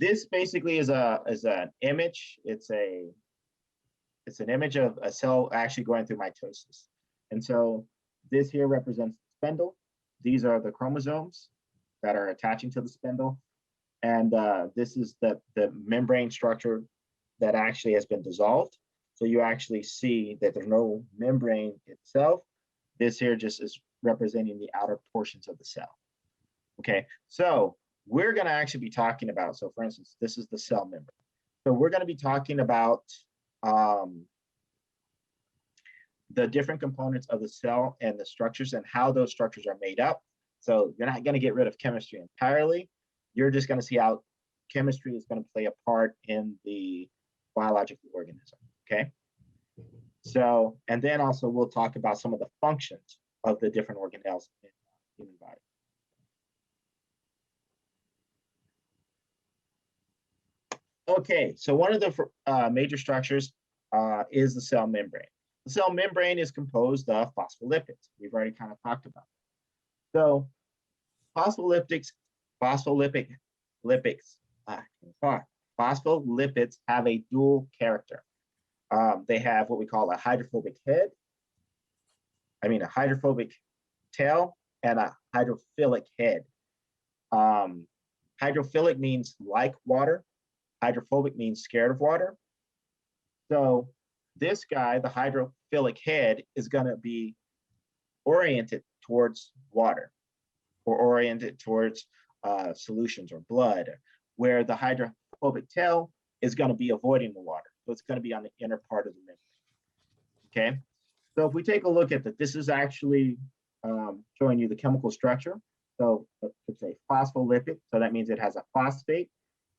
this basically is an image. It's an image of a cell actually going through mitosis. And so this here represents the spindle. These are the chromosomes that are attaching to the spindle. And this is the membrane structure that actually has been dissolved. So you actually see that there's no membrane itself. This here just is representing the outer portions of the cell. Okay, so we're going to actually be talking about, so for instance, this is the cell membrane. So we're going to be talking about the different components of the cell and the structures and how those structures are made up. So you're not going to get rid of chemistry entirely. You're just going to see how chemistry is going to play a part in the biological organism. Okay. So, and then also we'll talk about some of the functions of the different organelles in the human body. Okay, so one of the major structures is the cell membrane. The cell membrane is composed of phospholipids. We've already kind of talked about it. So phospholipids have a dual character. They have what we call a hydrophobic tail and a hydrophilic head. Hydrophilic means like water. Hydrophobic means scared of water. So this guy, the hydrophilic head, is going to be oriented towards water or oriented towards solutions or blood, where the hydrophobic tail is going to be avoiding the water. So it's going to be on the inner part of the membrane. Okay, so if we take a look at that, this is actually showing you the chemical structure. So it's a phospholipid, so that means it has a phosphate,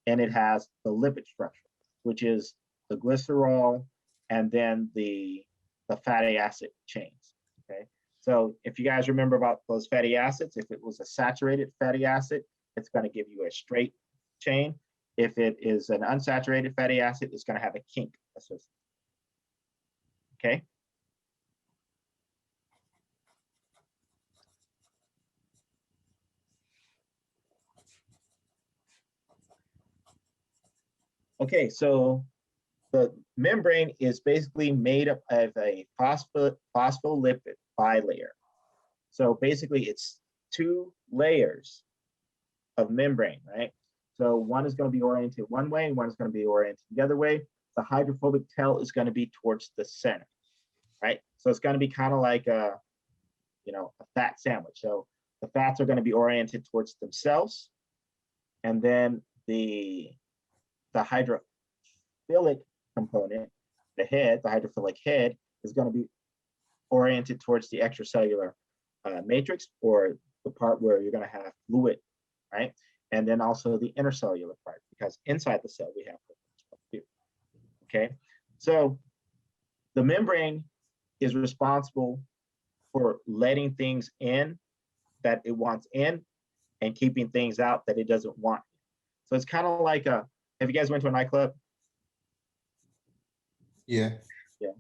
and it has the lipid structure, which is the glycerol and then the fatty acid chains. Okay, so if you guys remember about those fatty acids, if it was a saturated fatty acid, it's going to give you a straight chain. If it is an unsaturated fatty acid, it's going to have a kink associated. Okay. Okay, so the membrane is basically made up of a phospholipid bilayer. So basically it's two layers of membrane, right? So one is going to be oriented one way, and one is going to be oriented the other way. The hydrophobic tail is going to be towards the center, right? So it's going to be kind of like a fat sandwich. So the fats are going to be oriented towards themselves, and then the hydrophilic component, the hydrophilic head, is going to be oriented towards the extracellular matrix, or the part where you're going to have fluid, right? And then also the intercellular part, because inside the cell we have fluid. Okay, so the membrane is responsible for letting things in that it wants in and keeping things out that it doesn't want. So it's kind of like have you guys went to a nightclub? Yeah. Yeah.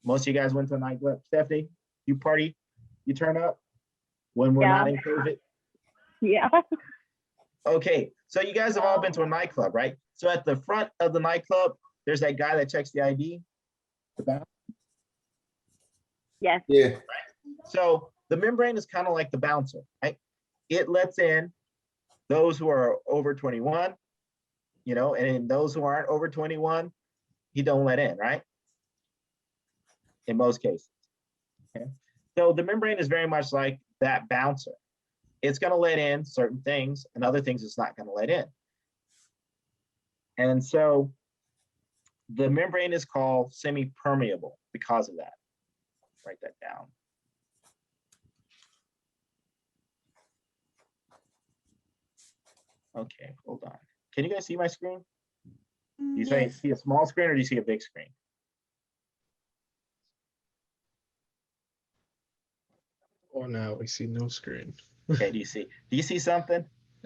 Most of you guys went to a nightclub. Stephanie, you party, you turn up when we're not in COVID? Yeah. Okay, so you guys have all been to a nightclub, right? So at the front of the nightclub, there's that guy that checks the ID. Yes. Yeah. Right? So the membrane is kind of like the bouncer, right? It lets in those who are over 21, and those who aren't over 21, he don't let in, right? In most cases. Okay. So the membrane is very much like that bouncer. It's going to let in certain things, and other things it's not going to let in. And so the membrane is called semi-permeable because of that. Write that down. Okay, hold on. Can you guys see my screen? Do you see a small screen, or do you see a big screen? Oh, now we see no screen. Okay, do you see something?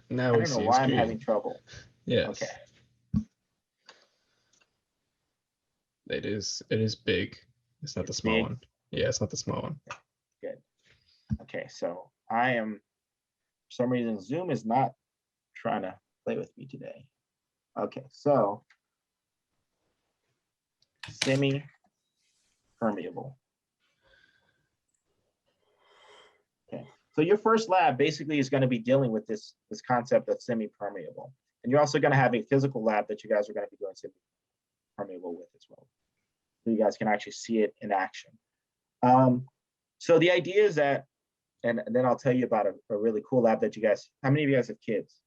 Now I we don't know see a why I'm screen. having trouble. Yes. Okay. It is big. It's not the small big? one. Yeah, it's not the small one. Good. Okay, so for some reason, Zoom is not trying to play with me today. Okay, so semi-permeable. Okay, so your first lab basically is going to be dealing with this concept of semi-permeable. And you're also going to have a physical lab that you guys are going to be doing semi-permeable with as well. So you guys can actually see it in action. So the idea is that, and then I'll tell you about a really cool lab that you guys, how many of you guys have kids?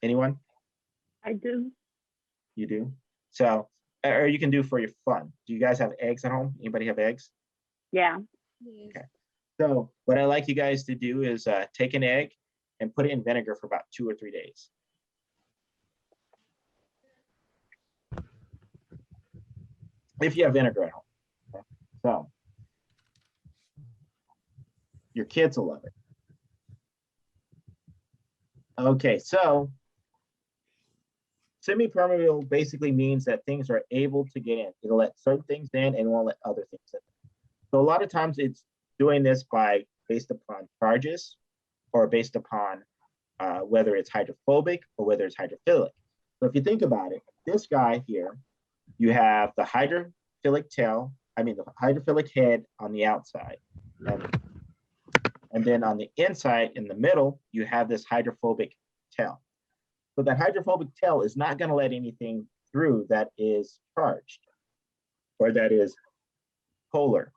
Anyone? I do. You do? So, or you can do for your fun. Do you guys have eggs at home? Anybody have eggs? Yeah. Okay. So what I like you guys to do is take an egg and put it in vinegar for about 2 or 3 days. If you have vinegar at home. Okay. So your kids will love it. Okay, so semi-permeable basically means that things are able to get in. It'll let certain things in and won't let other things in. So a lot of times it's doing this based upon charges or based upon whether it's hydrophobic or whether it's hydrophilic. So if you think about it, this guy here, you have the hydrophilic tail, the hydrophilic head on the outside. And then on the inside, in the middle, you have this hydrophobic tail. So that hydrophobic tail is not going to let anything through that is charged or that is polar,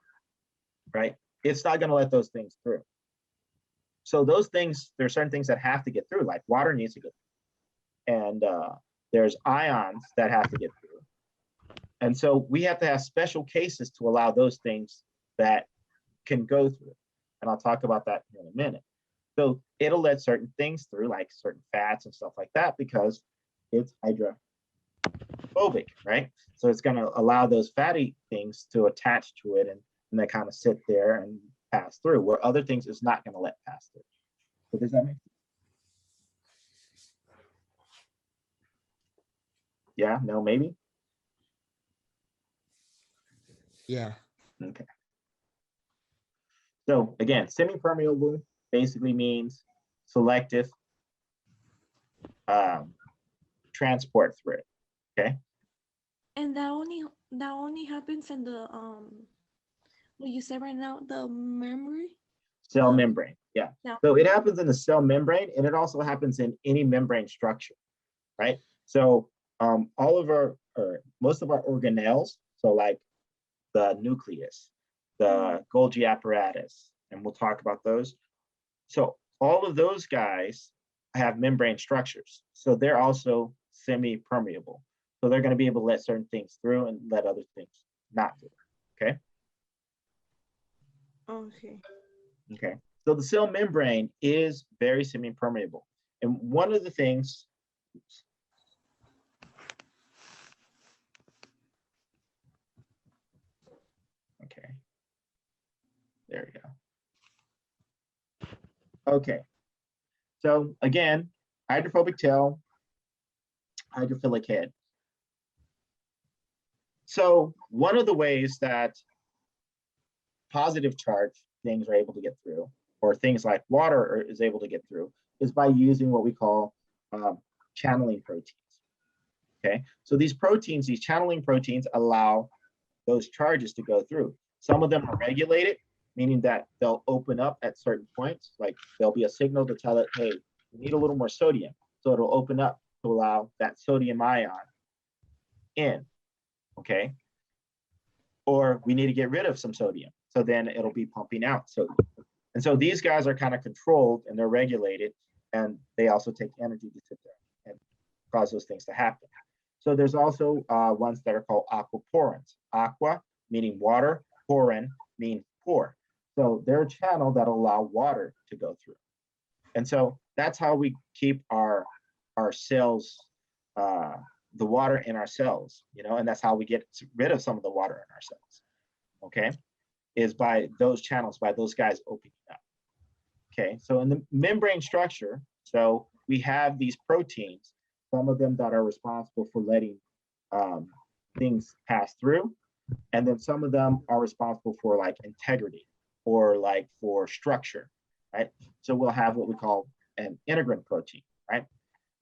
right? It's not going to let those things through. So those things, there are certain things that have to get through, like water needs to go through. And there's ions that have to get through. And so we have to have special cases to allow those things that can go through. And I'll talk about that in a minute. So it'll let certain things through, like certain fats and stuff like that, because it's hydrophobic, right? So it's going to allow those fatty things to attach to it and they kind of sit there and pass through, where other things is not going to let pass through. So does that make sense? Yeah, no, maybe? Yeah. Okay. So again, semi-permeable basically means selective transport through it. Okay. And that only happens in the what you said right now, the memory. Cell membrane. Yeah. No. So it happens in the cell membrane, and it also happens in any membrane structure, right? So all of our, or most of our organelles, so like the nucleus, the Golgi apparatus, and we'll talk about those. So all of those guys have membrane structures. So they're also semi-permeable. So they're going to be able to let certain things through and let other things not through. Okay. Okay. Okay. So the cell membrane is very semi-permeable. And one of the things, oops. Okay. There we go. Okay. So again, hydrophobic tail, hydrophilic head. So one of the ways that positive charge things are able to get through, or things like water is able to get through, is by using what we call channeling proteins. Okay, so these proteins, these channeling proteins, allow those charges to go through. Some of them are regulated, meaning that they'll open up at certain points. Like there'll be a signal to tell it, hey, we need a little more sodium. So it'll open up to allow that sodium ion in, okay? Or we need to get rid of some sodium. So then it'll be pumping out sodium. And so these guys are kind of controlled and they're regulated, and they also take energy to sit there and cause those things to happen. So there's also ones that are called aquaporins. Aqua meaning water, porin means pour. So they're a channel that allow water to go through. And so that's how we keep our cells, the water in our cells, you know, and that's how we get rid of some of the water in our cells, okay, is by those channels, by those guys opening up. Okay, so in the membrane structure, so we have these proteins, some of them that are responsible for letting things pass through, and then some of them are responsible for like integrity or like for structure, right? So we'll have what we call an integrin protein, right?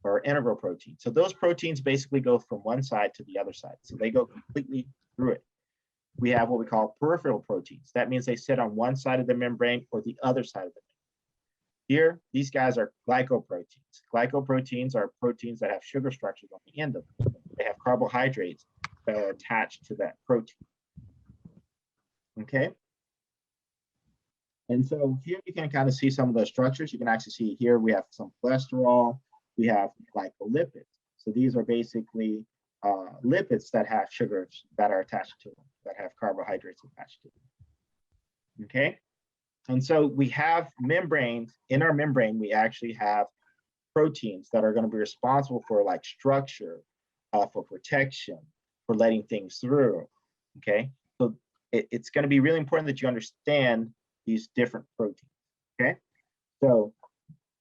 or integral proteins. So those proteins basically go from one side to the other side. So they go completely through it. We have what we call peripheral proteins. That means they sit on one side of the membrane or the other side of the membrane. Here, these guys are glycoproteins. Glycoproteins are proteins that have sugar structures on the end of them. They have carbohydrates that are attached to that protein. Okay? And so here you can kind of see some of the structures. You can actually see here we have some cholesterol, we have glycolipids. So these are basically lipids that have sugars that are attached to them, that have carbohydrates attached to them. Okay? And so we have membranes. In our membrane, we actually have proteins that are going to be responsible for like structure, for protection, for letting things through. Okay? So it's going to be really important that you understand these different proteins. Okay? So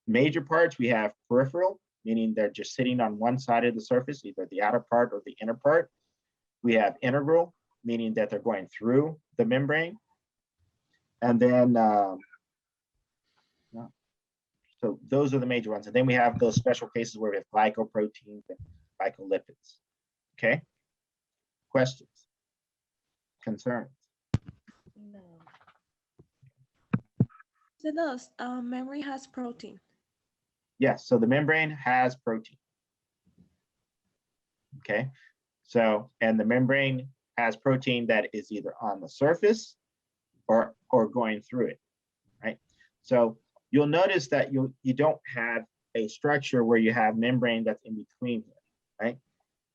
major parts, we have peripheral, meaning they're just sitting on one side of the surface, either the outer part or the inner part. We have integral, meaning that they're going through the membrane. And then, so those are the major ones. And then we have those special cases where we have glycoproteins and glycolipids. Okay? Questions? Concerns? No. So the memory has protein. Yes, so the membrane has protein. Okay, so, and the membrane has protein that is either on the surface or going through it, right? So you'll notice that you don't have a structure where you have membrane that's in between here, right?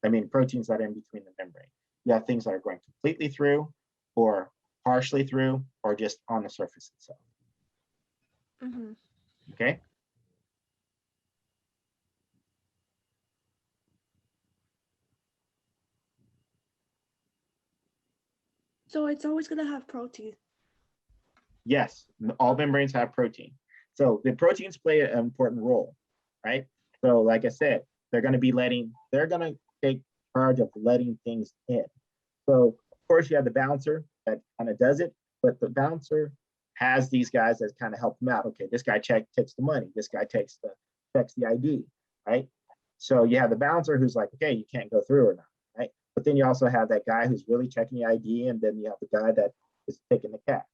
I mean, proteins that are in between the membrane. You have things that are going completely through or partially through or just on the surface itself. Mm-hmm. Okay? So it's always going to have protein. Yes, all membranes have protein. So the proteins play an important role, right? So like I said, they're going to take charge of letting things in. So of course you have the bouncer that kind of does it, but the bouncer has these guys that kind of help them out. Okay, this guy takes the money. This guy checks the ID, right? So you have the bouncer who's like, okay, you can't go through or not, right? But then you also have that guy who's really checking the ID, and then you have the guy that is taking the cash,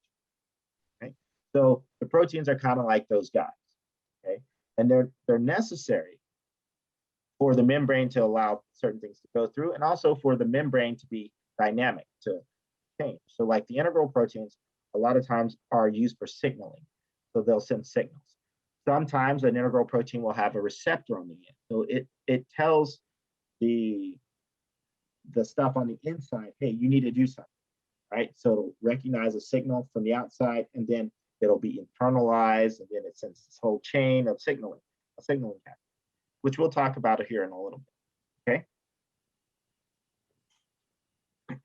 right? So the proteins are kind of like those guys, okay? And they're necessary for the membrane to allow certain things to go through, and also for the membrane to be dynamic, to change. So like the integral proteins, a lot of times are used for signaling. So they'll send signals. Sometimes an integral protein will have a receptor on the end. So it tells the stuff on the inside, hey, you need to do something, right? So it'll recognize a signal from the outside, and then it'll be internalized, and then it sends this whole chain of signaling, a signaling pattern, which we'll talk about here in a little bit, okay?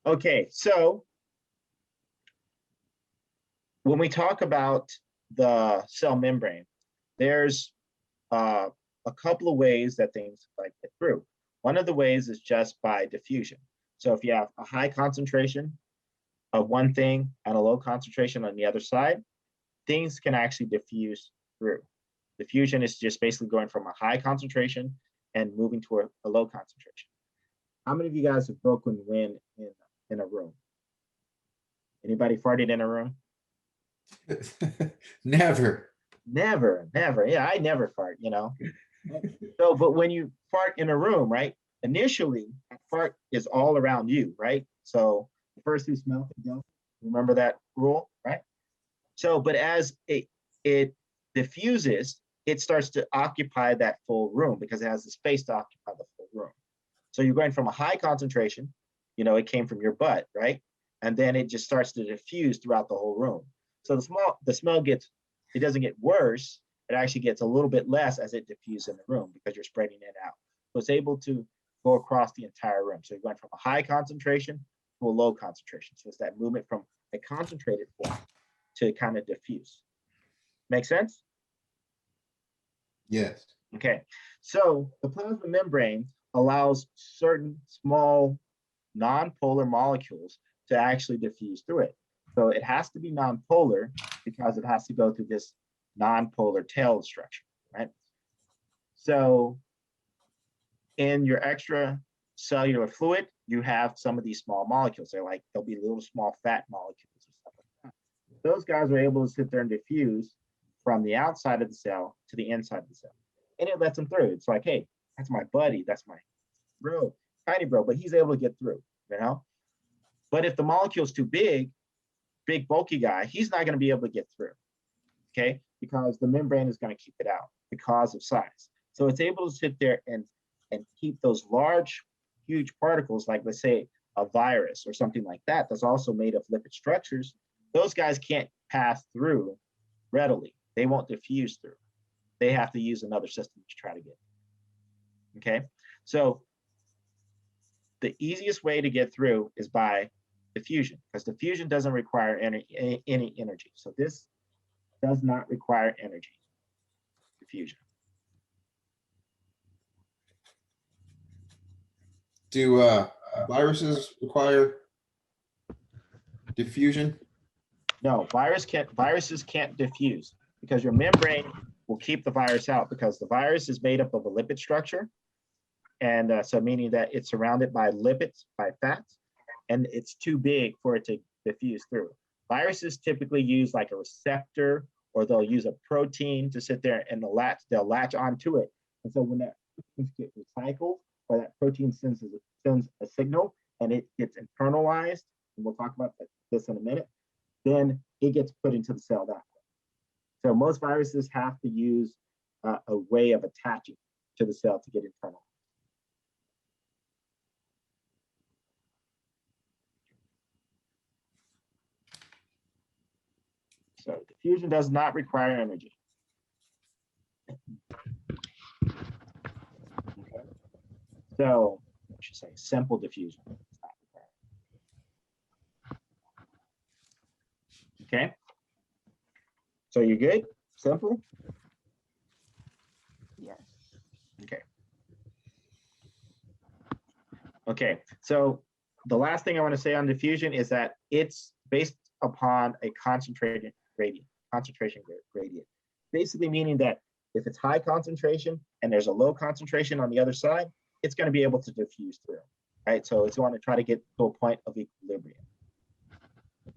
Okay, so when we talk about the cell membrane, there's a couple of ways that things like get through. One of the ways is just by diffusion. So if you have a high concentration of one thing and a low concentration on the other side, things can actually diffuse through. Diffusion is just basically going from a high concentration and moving to a low concentration. How many of you guys have broken wind in a room? Anybody farted in a room? Never. Never. Yeah, I never fart, you know. So, but when you fart in a room, right? Initially, that fart is all around you, right? So the first who smells it goes. Remember that rule, right? So, but as it diffuses, it starts to occupy that full room because it has the space to occupy the full room. So you're going from a high concentration, you know, it came from your butt, right? And then it just starts to diffuse throughout the whole room. So the smell it doesn't get worse, it actually gets a little bit less as it diffuses in the room because you're spreading it out. So it's able to go across the entire room. So you're going from a high concentration to a low concentration. So it's that movement from a concentrated form to kind of diffuse. Make sense? Yes. Okay, so the plasma membrane allows certain small non-polar molecules to actually diffuse through it. So it has to be non-polar because it has to go through this non-polar tail structure, right? So in your extracellular fluid, you have some of these small molecules. They'll be little small fat molecules or stuff like that. Those guys are able to sit there and diffuse from the outside of the cell to the inside of the cell. And it lets them through. It's like, hey, that's my buddy, that's my bro, tiny bro, but he's able to get through, you know? But if the molecule's too big bulky guy, he's not going to be able to get through, okay? Because the membrane is going to keep it out because of size. So it's able to sit there and keep those large, huge particles, like let's say a virus or something like that, that's also made of lipid structures. Those guys can't pass through readily. They won't diffuse through. They have to use another system to try to get, okay? So the easiest way to get through is by diffusion, because diffusion doesn't require any energy. So this does not require energy, diffusion. Do viruses require diffusion? No, viruses can't diffuse because your membrane will keep the virus out, because the virus is made up of a lipid structure. And so meaning that it's surrounded by lipids, by fats, and it's too big for it to diffuse through. Viruses typically use like a receptor, or they'll use a protein to sit there and they'll latch onto it. And so when that protein gets recycled, or that protein sends a signal and it gets internalized, and we'll talk about this in a minute, then it gets put into the cell that way. So most viruses have to use a way of attaching to the cell to get internalized. So diffusion does not require energy. Okay. So I should say simple diffusion. Okay. So you good? Simple? Yes. Okay. Okay. So the last thing I want to say on diffusion is that it's based upon a concentration gradient. Basically meaning that if it's high concentration and there's a low concentration on the other side, it's going to be able to diffuse through, right? So it's going to try to get to a point of equilibrium.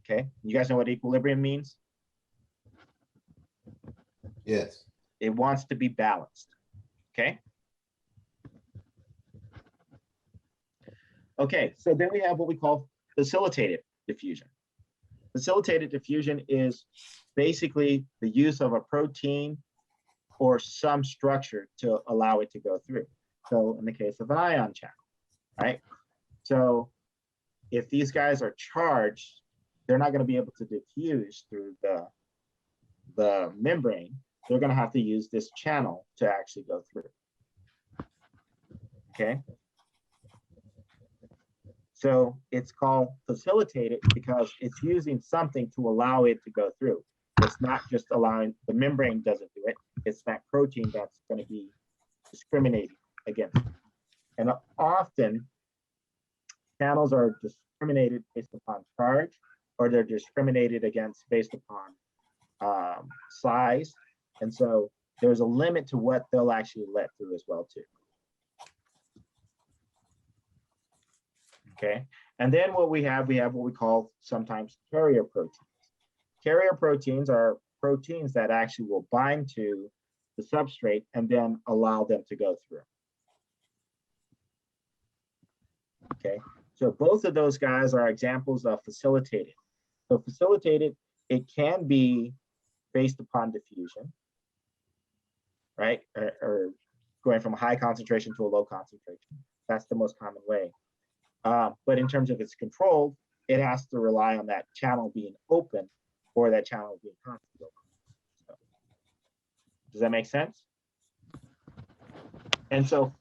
Okay, you guys know what equilibrium means? Yes. It wants to be balanced, okay? Okay, so then we have what we call facilitated diffusion. Facilitated diffusion is basically the use of a protein or some structure to allow it to go through. So in the case of an ion channel, right? So if these guys are charged, they're not going to be able to diffuse through the membrane. They're going to have to use this channel to actually go through. Okay. So it's called facilitated because it's using something to allow it to go through. It's not just allowing, the membrane doesn't do it. It's that protein that's going to be discriminating against it. And often channels are discriminated based upon charge, or they're discriminated against based upon size. And so there's a limit to what they'll actually let through as well too. Okay, and then what we have what we call sometimes carrier proteins. Carrier proteins are proteins that actually will bind to the substrate and then allow them to go through. Okay, so both of those guys are examples of facilitated. So facilitated, it can be based upon diffusion, right? Or going from a high concentration to a low concentration. That's the most common way. But in terms of its control, it has to rely on that channel being open or that channel being constantly open. So, does that make sense? And so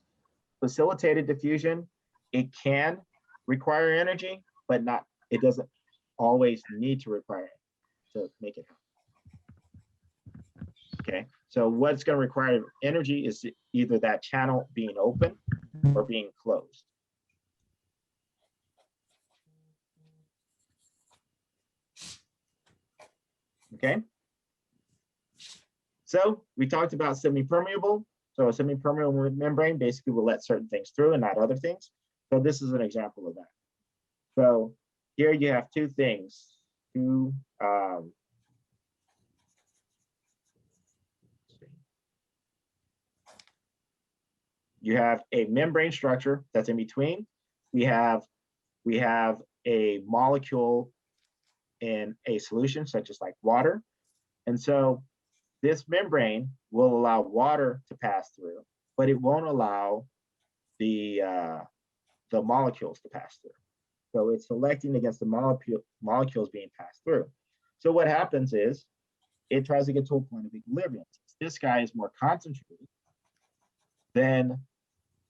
facilitated diffusion, it can require energy, but it doesn't always need to require it to make it happen. Okay, so what's going to require energy is either that channel being open or being closed. Okay, so we talked about semi-permeable. So a semi-permeable membrane basically will let certain things through and not other things. So this is an example of that. So here you have two things. You have a membrane structure that's in between. We have a molecule in a solution, such as like water. And so this membrane will allow water to pass through, but it won't allow the molecules to pass through. So it's selecting against the molecules being passed through. So what happens is it tries to get to a point of equilibrium. Since this guy is more concentrated, then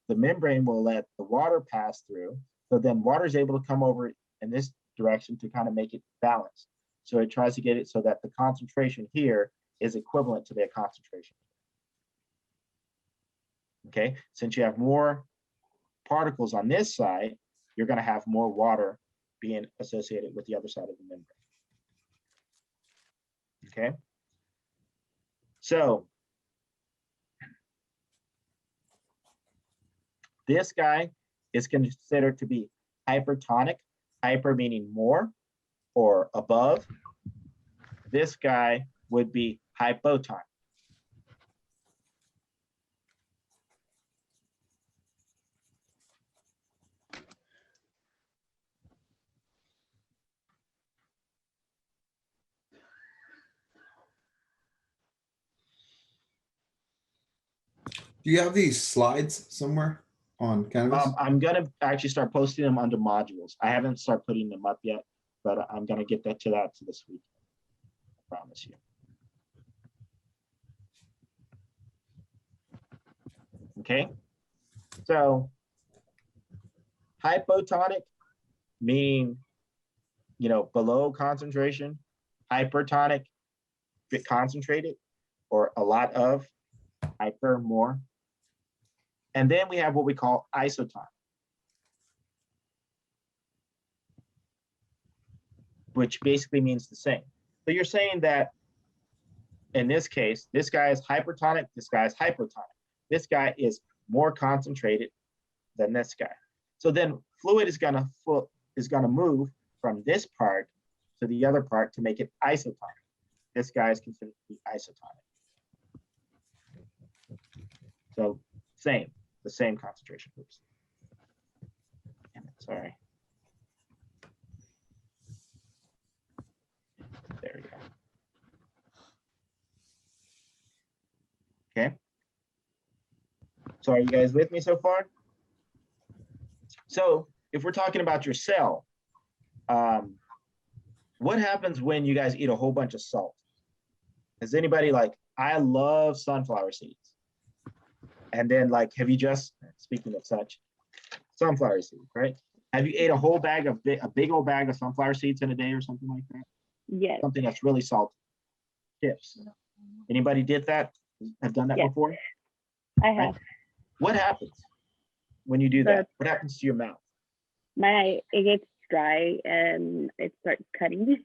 the membrane will let the water pass through. So then water is able to come over in this direction to kind of make it balanced. So it tries to get it so that the concentration here is equivalent to their concentration. Okay, since you have more particles on this side, you're going to have more water being associated with the other side of the membrane. Okay, so this guy is considered to be hypertonic, hyper meaning more or above. This guy would be hypotonic. Do you have these slides somewhere on Canvas? I'm gonna actually start posting them under modules. I haven't started putting them up yet, but I'm gonna get to that this week. I promise you. Okay, so hypotonic meaning, below concentration, hypertonic, bit concentrated, or a lot of, hyper, more. And then we have what we call isotonic, which basically means the same. So you're saying that in this case, this guy is hypertonic, this guy is hypotonic. This guy is more concentrated than this guy. So then fluid is gonna move from this part to the other part to make it isotonic. This guy is considered to be isotonic. So the same concentration groups. Sorry. There we go. Okay. So are you guys with me so far? So if we're talking about your cell, what happens when you guys eat a whole bunch of salt? Is anybody I love sunflower seeds. And then speaking of such, sunflower seeds, right? Have you ate a whole bag of, a big old bag of sunflower seeds in a day or something like that? Yes. Something that's really salty. Chips. Anybody did that? Have done that Yes. before? I have. Right. What happens when you do that? What happens to your mouth? It gets dry and it starts cutting.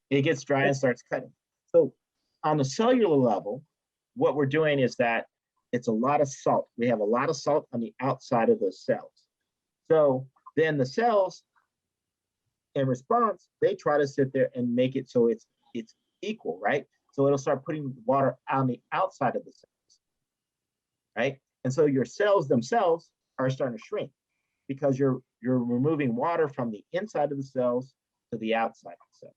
It gets dry and starts cutting. So on the cellular level, what we're doing is that it's a lot of salt. We have a lot of salt on the outside of those cells. So then the cells, in response, they try to sit there and make it so it's equal, right? So it'll start putting water on the outside of the cells, right? And so your cells themselves are starting to shrink because you're removing water from the inside of the cells to the outside of the cells.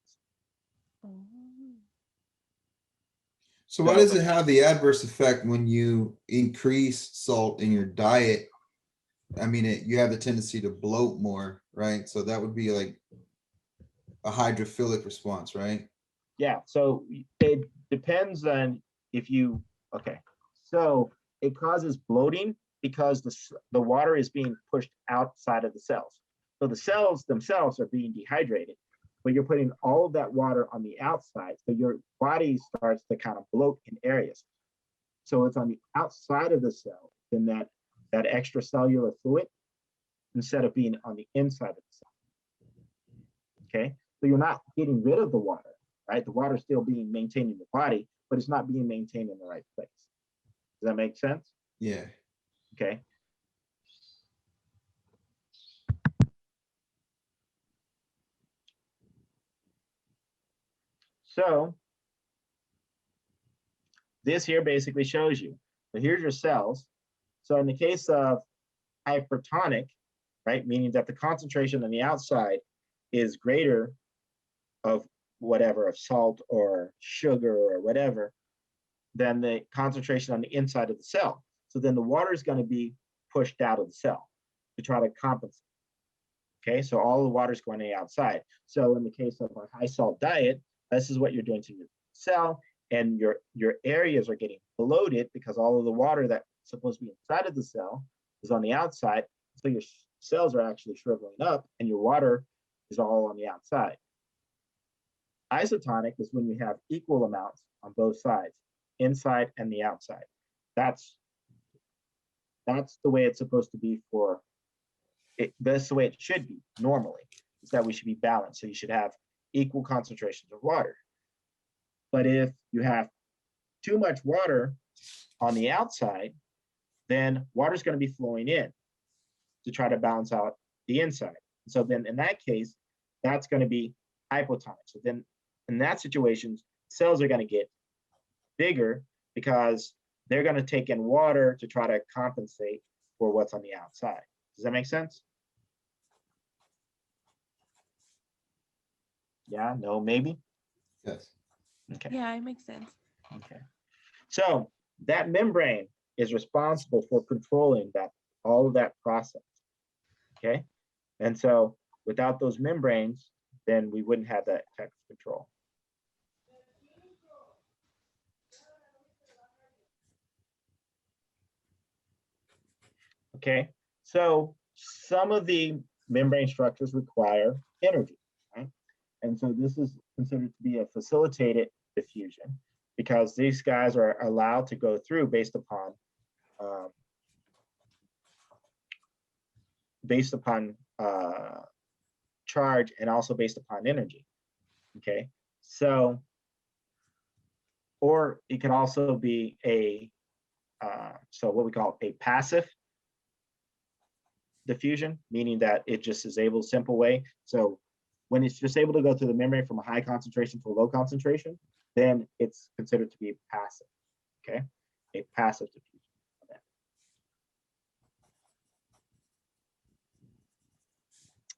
So why does it have the adverse effect when you increase salt in your diet? I mean, you have the tendency to bloat more, right? So that would be like a hydrophilic response, right? Yeah, so it depends on okay. So it causes bloating because the water is being pushed outside of the cells. So the cells themselves are being dehydrated, but you're putting all of that water on the outside. So your body starts to kind of bloat in areas. So it's on the outside of the cell, then that extracellular fluid, instead of being on the inside of the cell. Okay, so you're not getting rid of the water, right? The water is still being maintained in the body, but it's not being maintained in the right place. Does that make sense? Yeah. Okay. So this here basically shows you. So here's your cells. So in the case of hypertonic, right, meaning that the concentration on the outside is greater of whatever, of salt or sugar or whatever, than the concentration on the inside of the cell. So then the water is going to be pushed out of the cell to try to compensate. Okay, so all the water is going to the outside. So in the case of a high salt diet, this is what you're doing to your cell, and your areas are getting bloated because all of the water that's supposed to be inside of the cell is on the outside. So your cells are actually shriveling up, and your water is all on the outside. Isotonic is when you have equal amounts on both sides, inside and the outside. That's the way it's supposed to be for it. That's the way it should be normally, is that we should be balanced. So you should have equal concentrations of water. But if you have too much water on the outside, then water is going to be flowing in to try to balance out the inside. So then in that case, that's going to be hypotonic. So then in that situation, cells are going to get bigger because they're going to take in water to try to compensate for what's on the outside. Does that make sense? Yeah, no, maybe? Yes. Okay. Yeah, it makes sense. Okay. So that membrane is responsible for controlling that, all of that process. Okay. And so without those membranes, then we wouldn't have that type of control. Okay. So some of the membrane structures require energy, right? And so this is considered to be a facilitated diffusion because these guys are allowed to go through based upon charge and also based upon energy. Okay, so or it can also be a so what we call a passive diffusion, meaning that it just is able simple way. So when it's just able to go through the membrane from a high concentration to a low concentration, then it's considered to be passive. Okay, a passive diffusion.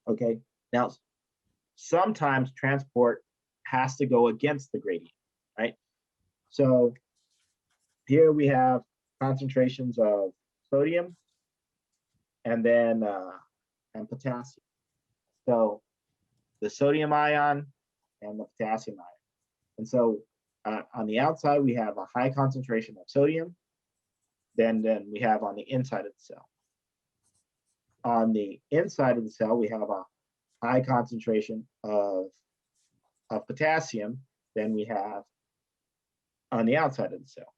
Okay, now sometimes transport has to go against the gradient, right? So here we have concentrations of sodium and then and potassium. So the sodium ion and the potassium ion. And so on the outside, we have a high concentration of sodium. Then we have on the inside of the cell. On the inside of the cell, we have a high concentration of potassium than we have on the outside of the cell.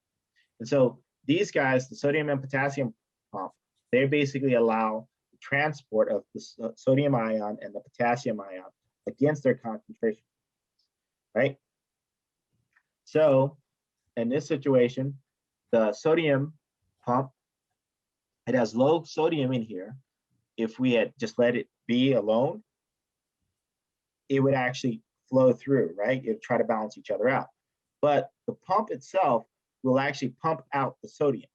And so these guys, the sodium and potassium pump, they basically allow the transport of the sodium ion and the potassium ion against their concentration, right? So in this situation, the sodium pump, it has low sodium in here. If we had just let it be alone, it would actually flow through, right? It would try to balance each other out. But the pump itself will actually pump out the sodium,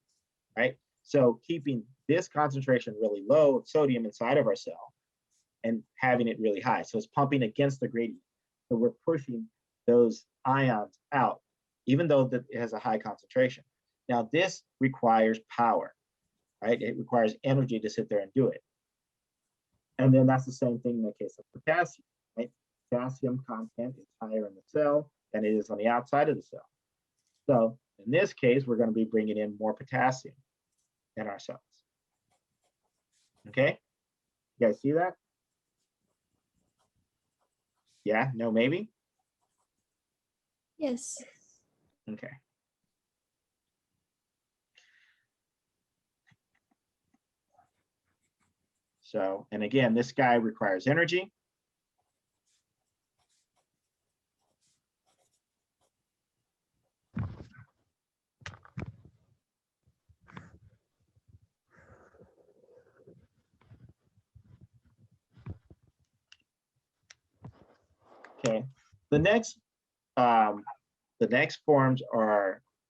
right? So keeping this concentration really low of sodium inside of our cell and having it really high. So it's pumping against the gradient. So we're pushing those ions out, even though that it has a high concentration. Now this requires power, right? It requires energy to sit there and do it. And then that's the same thing in the case of potassium, right? Potassium content is higher in the cell than it is on the outside of the cell. So in this case, we're going to be bringing in more potassium in our cells. Okay, you guys see that? Yeah, no, maybe? Yes. Okay. So, and again, this guy requires energy. Okay. The next forms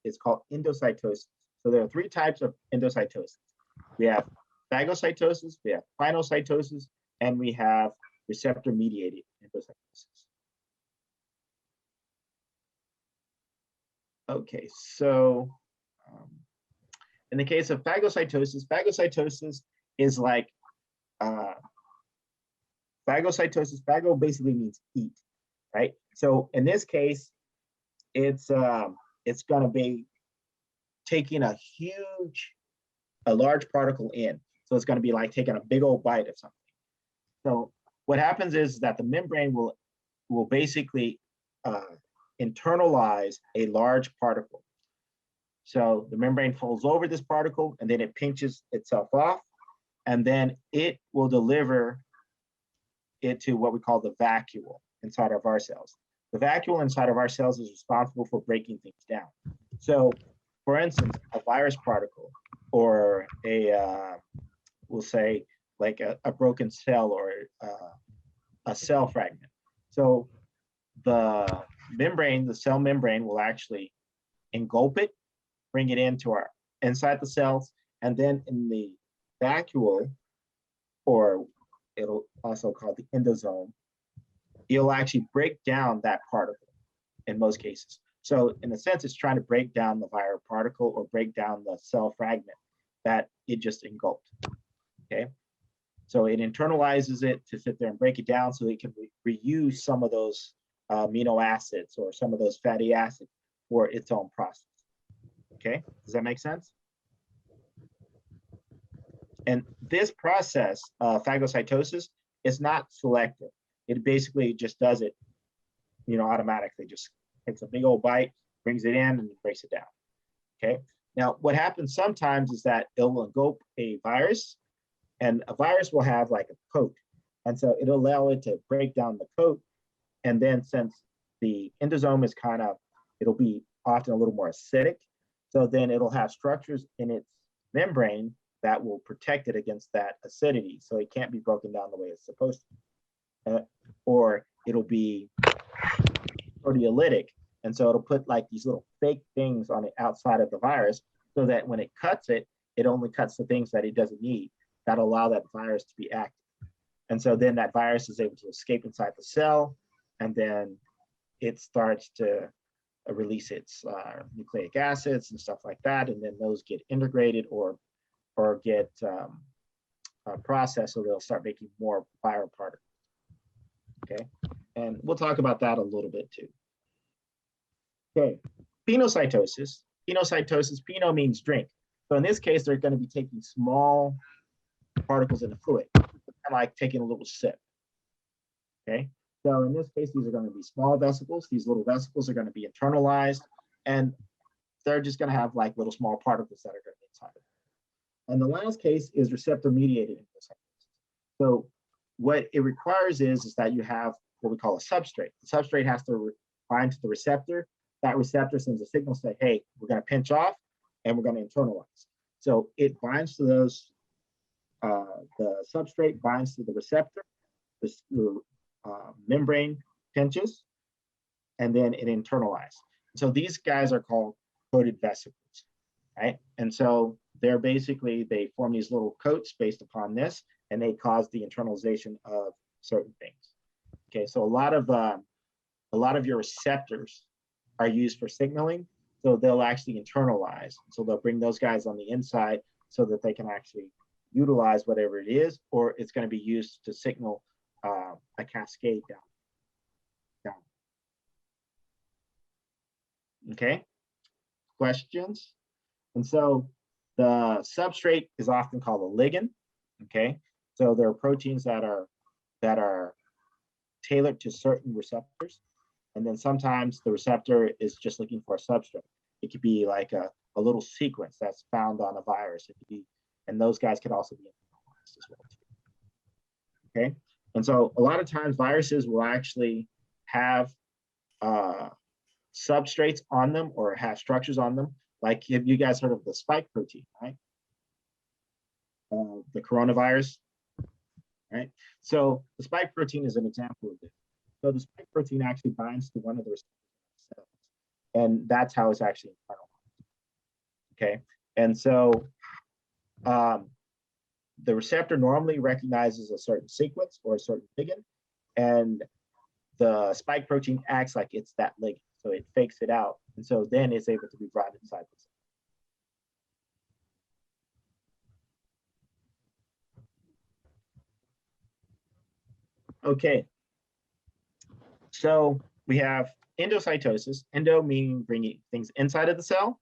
is called endocytosis. So there are 3 types of endocytosis. We have phagocytosis, we have pinocytosis, and we have receptor-mediated endocytosis. Okay, so in the case of phagocytosis is like phagocytosis. Phago basically means eat, right? So in this case, it's going to be taking a large particle in. So it's going to be like taking a big old bite of something. So what happens is that the membrane will basically internalize a large particle. So the membrane folds over this particle and then it pinches itself off, and then it will deliver it to what we call the vacuole inside of our cells. The vacuole inside of our cells is responsible for breaking things down. So for instance, a virus particle or we'll say like a broken cell or a cell fragment. So the cell membrane will actually engulf it, bring it inside the cells, and then in the vacuole, or it'll also call the endosome, it'll actually break down that particle in most cases. So in a sense, it's trying to break down the viral particle or break down the cell fragment that it just engulfed, okay? So it internalizes it to sit there and break it down so it can reuse some of those amino acids or some of those fatty acids for its own process, okay? Does that make sense? And this process, phagocytosis, is not selective. It basically just does it, automatically, just takes a big old bite, brings it in, and breaks it down, okay? Now, what happens sometimes is that it will engulf a virus, and a virus will have like a coat. And so it'll allow it to break down the coat. And then since the endosome is it'll be often a little more acidic, so then it'll have structures in its membrane that will protect it against that acidity. So it can't be broken down the way it's supposed to. Or it'll be proteolytic. And so it'll put like these little fake things on the outside of the virus so that when it cuts it, it only cuts the things that it doesn't need that allow that virus to be active. And so then that virus is able to escape inside the cell, and then it starts to release its nucleic acids and stuff like that. And then those get integrated or get processed, so they'll start making more viral particles, okay? And we'll talk about that a little bit too. Okay, pinocytosis. Pino means drink. So in this case, they're going to be taking small particles in the fluid, kind of like taking a little sip, okay? So in this case, these are going to be small vesicles. These little vesicles are going to be internalized, and they're just going to have like little small particles that are going to be inside of it. And the last case is receptor-mediated endocytosis. So what it requires is that you have what we call a substrate. The substrate has to bind to the receptor. That receptor sends a signal saying, hey, we're going to pinch off and we're going to internalize. So it binds to those, the substrate binds to the receptor, the membrane pinches, and then it internalizes. So these guys are called coated vesicles, right? And so they form these little coats based upon this, and they cause the internalization of certain things. Okay, so a lot of your receptors are used for signaling, so they'll actually internalize. So they'll bring those guys on the inside so that they can actually utilize whatever it is, or it's going to be used to signal a cascade down. Okay, questions? And so the substrate is often called a ligand. Okay, so there are proteins that are tailored to certain receptors, and then sometimes the receptor is just looking for a substrate. It could be like a little sequence that's found on a virus. It could be, and those guys could also be internalized as well too. Okay, and so a lot of times viruses will actually have substrates on them or have structures on them. Like, have you guys heard of the spike protein, right? The coronavirus, right? So the spike protein is an example of this. So the spike protein actually binds to one of the receptors cells, and that's how it's actually internalized. Okay, and so the receptor normally recognizes a certain sequence or a certain ligand, and the spike protein acts like it's that ligand. So it fakes it out. And so then it's able to be brought inside the cell. Okay. So we have endocytosis, endo meaning bringing things inside of the cell.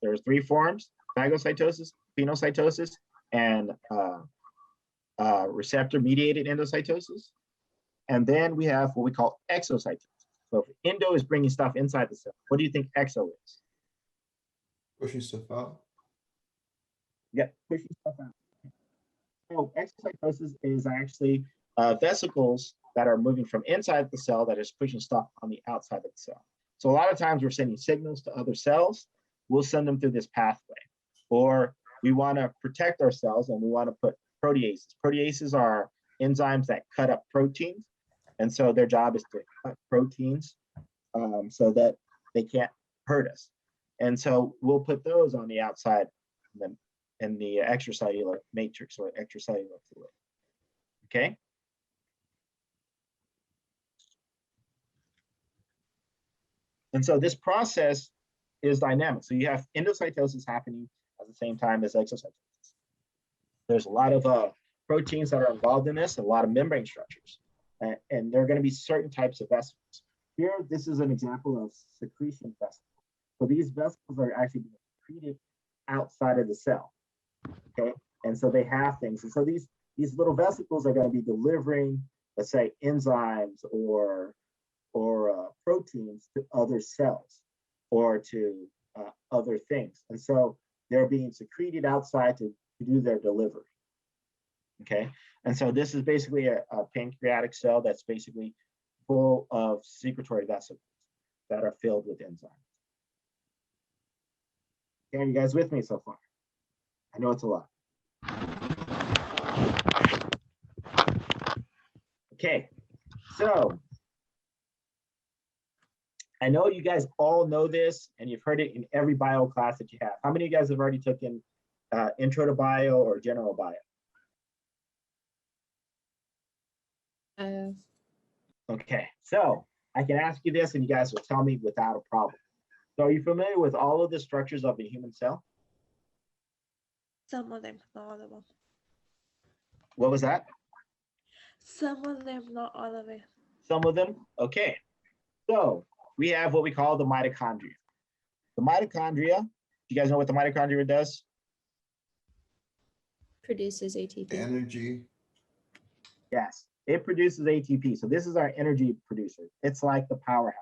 There's 3 forms: phagocytosis, pinocytosis, and receptor-mediated endocytosis. And then we have what we call exocytosis. So if endo is bringing stuff inside the cell, what do you think exo is? Pushing stuff out. Yeah, pushing stuff out. So exocytosis is actually vesicles that are moving from inside the cell that is pushing stuff on the outside of the cell. So a lot of times we're sending signals to other cells. We'll send them through this pathway. Or we want to protect our cells and we want to put proteases. Proteases are enzymes that cut up proteins. And so their job is to cut proteins so that they can't hurt us. And so we'll put those on the outside in the extracellular matrix or extracellular fluid. Okay. And so this process is dynamic. So you have endocytosis happening at the same time as exocytosis. There's a lot of proteins that are involved in this, a lot of membrane structures. And there are going to be certain types of vesicles. Here, this is an example of secretion vesicles. So these vesicles are actually being secreted outside of the cell. Okay, and so they have things. And so these little vesicles are going to be delivering, let's say, enzymes or proteins to other cells or to other things. And so they're being secreted outside to do their delivery. Okay, and so this is basically a pancreatic cell that's basically full of secretory vesicles that are filled with enzymes. Okay, are you guys with me so far? I know it's a lot. Okay, so I know you guys all know this and you've heard it in every bio class that you have. How many of you guys have already taken intro to bio or general bio? Okay, so I can ask you this and you guys will tell me without a problem. So are you familiar with all of the structures of the human cell? Some of them, not all of them. What was that? Some of them, not all of it. Some of them? Okay. So we have what we call the mitochondria. The mitochondria, do you guys know what the mitochondria does? Produces ATP. Energy. Yes, it produces ATP. So this is our energy producer. It's like the powerhouse.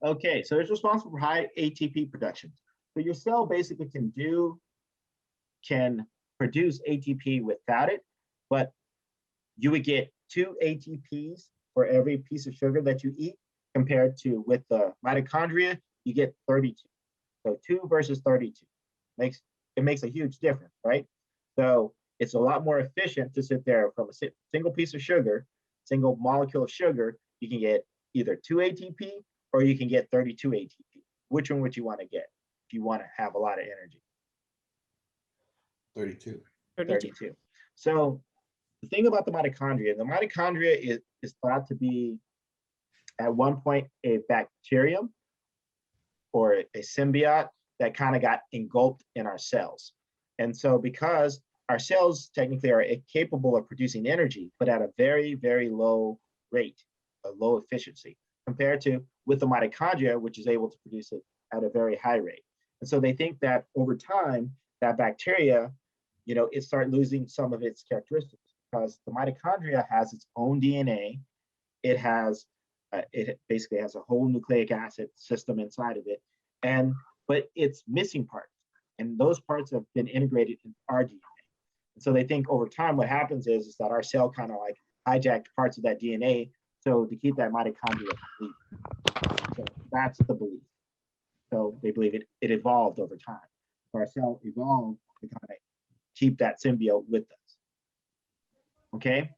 Okay, so it's responsible for high ATP production. So your cell basically can produce ATP without it, but you would get 2 ATPs for every piece of sugar that you eat, compared to with the mitochondria, you get 32. So 2 versus 32 it makes a huge difference, right? So it's a lot more efficient to sit there from a single piece of sugar, single molecule of sugar, you can get either 2 ATP or you can get 32 ATP. Which one would you want to get if you want to have a lot of energy? 32. 32. So the thing about the mitochondria is thought to be at one point a bacterium or a symbiote that kind of got engulfed in our cells. And so because our cells technically are capable of producing energy, but at a very, very low rate, a low efficiency, compared to with the mitochondria, which is able to produce it at a very high rate. And so they think that over time, that bacteria, it started losing some of its characteristics because the mitochondria has its own DNA. It basically has a whole nucleic acid system inside of it, but it's missing parts, and those parts have been integrated in our DNA. And so they think over time what happens is that our cell kind of like hijacked parts of that DNA, so to keep that mitochondria complete. So that's the belief. So they believe it evolved over time. So our cell evolved to kind of keep that symbiote with us. Okay,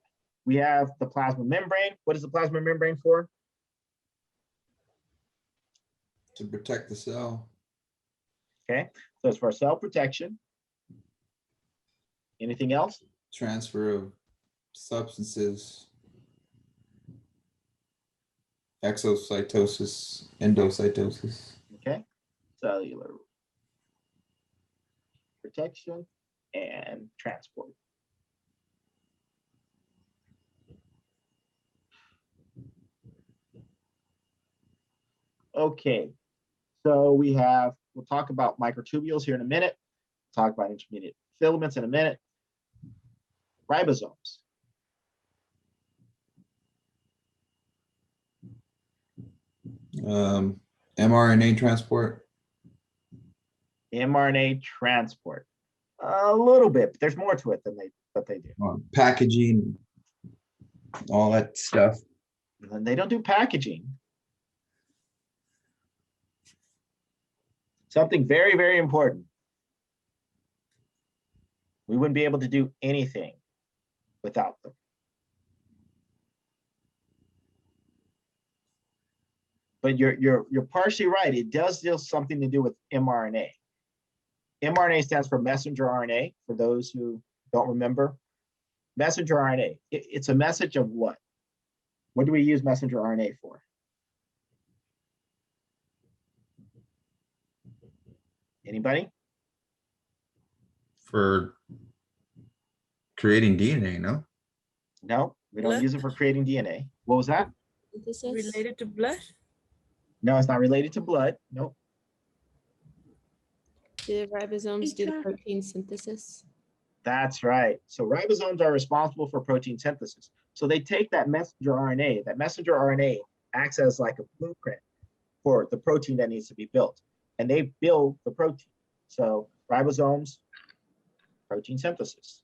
we have the plasma membrane. What is the plasma membrane for? To protect the cell. Okay, so it's for cell protection. Anything else? Transfer of substances. Exocytosis, endocytosis. Okay, cellular protection and transport. Okay, so we'll talk about microtubules here in a minute. Talk about intermediate filaments in a minute. Ribosomes. mRNA transport. mRNA transport. A little bit, but there's more to it than they do. Packaging, all that stuff. And they don't do packaging. Something very, very important. We wouldn't be able to do anything without them. But you're partially right. It does deal something to do with mRNA. mRNA stands for messenger RNA, for those who don't remember. Messenger RNA, it's a message of what? What do we use messenger RNA for? Anybody? For creating DNA, no? No, we don't Blood? use it for creating DNA. What was that? This is Related to blood? No, it's not related to blood. Nope. Do the ribosomes do the HR. protein synthesis? That's right. So ribosomes are responsible for protein synthesis. So they take that messenger RNA. That messenger RNA acts as like a blueprint for the protein that needs to be built. And they build the protein. So ribosomes, protein synthesis.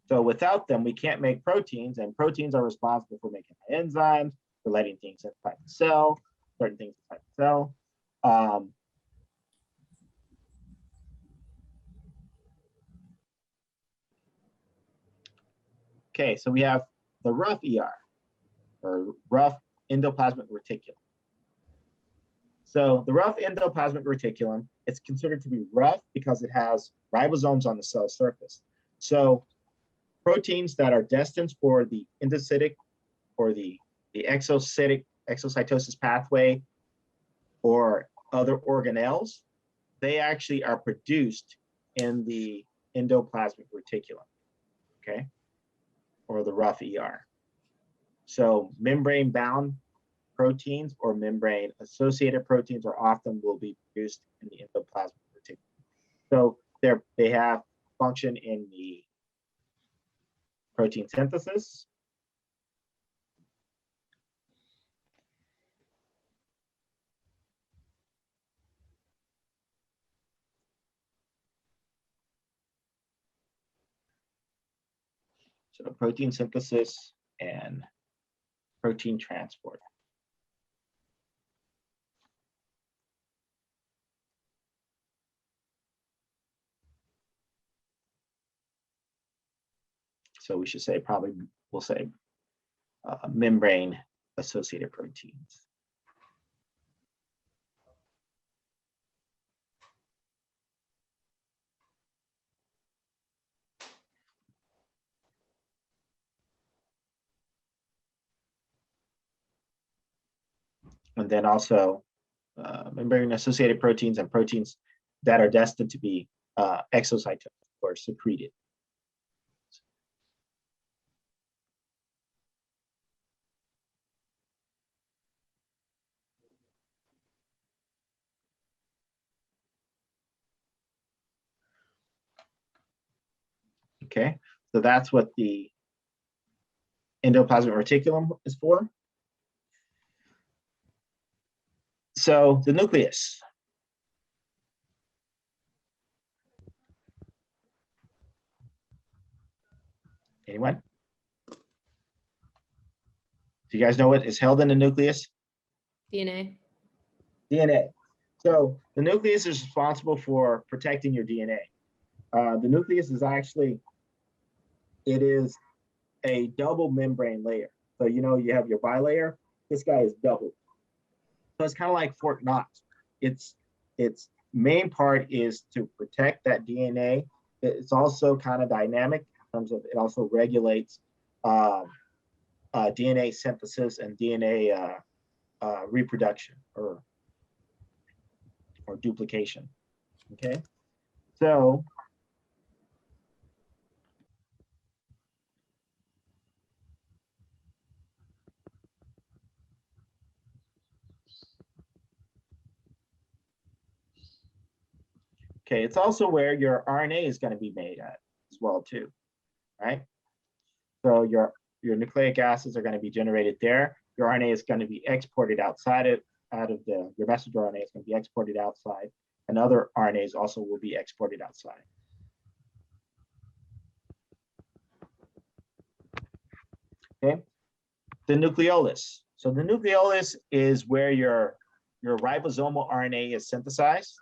So without them, we can't make proteins, and proteins are responsible for making enzymes, for letting things inside the cell, certain things inside the cell. Okay, so we have the rough ER, or rough endoplasmic reticulum. So the rough endoplasmic reticulum, it's considered to be rough because it has ribosomes on the cell surface. So proteins that are destined for the endocytic or the exocytosis pathway or other organelles, they actually are produced in the endoplasmic reticulum, okay, or the rough ER. So membrane-bound proteins or membrane-associated proteins are often will be produced in the endoplasmic reticulum. So they have function in the protein synthesis. So protein synthesis and protein transport. So we should say probably, we'll say membrane associated proteins. And then also membrane associated proteins and proteins that are destined to be exocytosis or secreted. Okay, so that's what the endoplasmic reticulum is for. So the nucleus. Anyone? Do you guys know what is held in the nucleus? DNA. DNA. So the nucleus is responsible for protecting your DNA. The nucleus is actually, it is a double membrane layer. So you know you have your bilayer. This guy is double. So it's kind of like Fort Knox. Its main part is to protect that DNA. It's also kind of dynamic in terms of it also regulates DNA synthesis and DNA reproduction or duplication. Okay, so okay, it's also where your RNA is going to be made at as well too, right? So your nucleic acids are going to be generated there. Your RNA is going to be exported outside your messenger RNA is going to be exported outside, and other RNAs also will be exported outside. Okay, the nucleolus. So the nucleolus is where your ribosomal RNA is synthesized.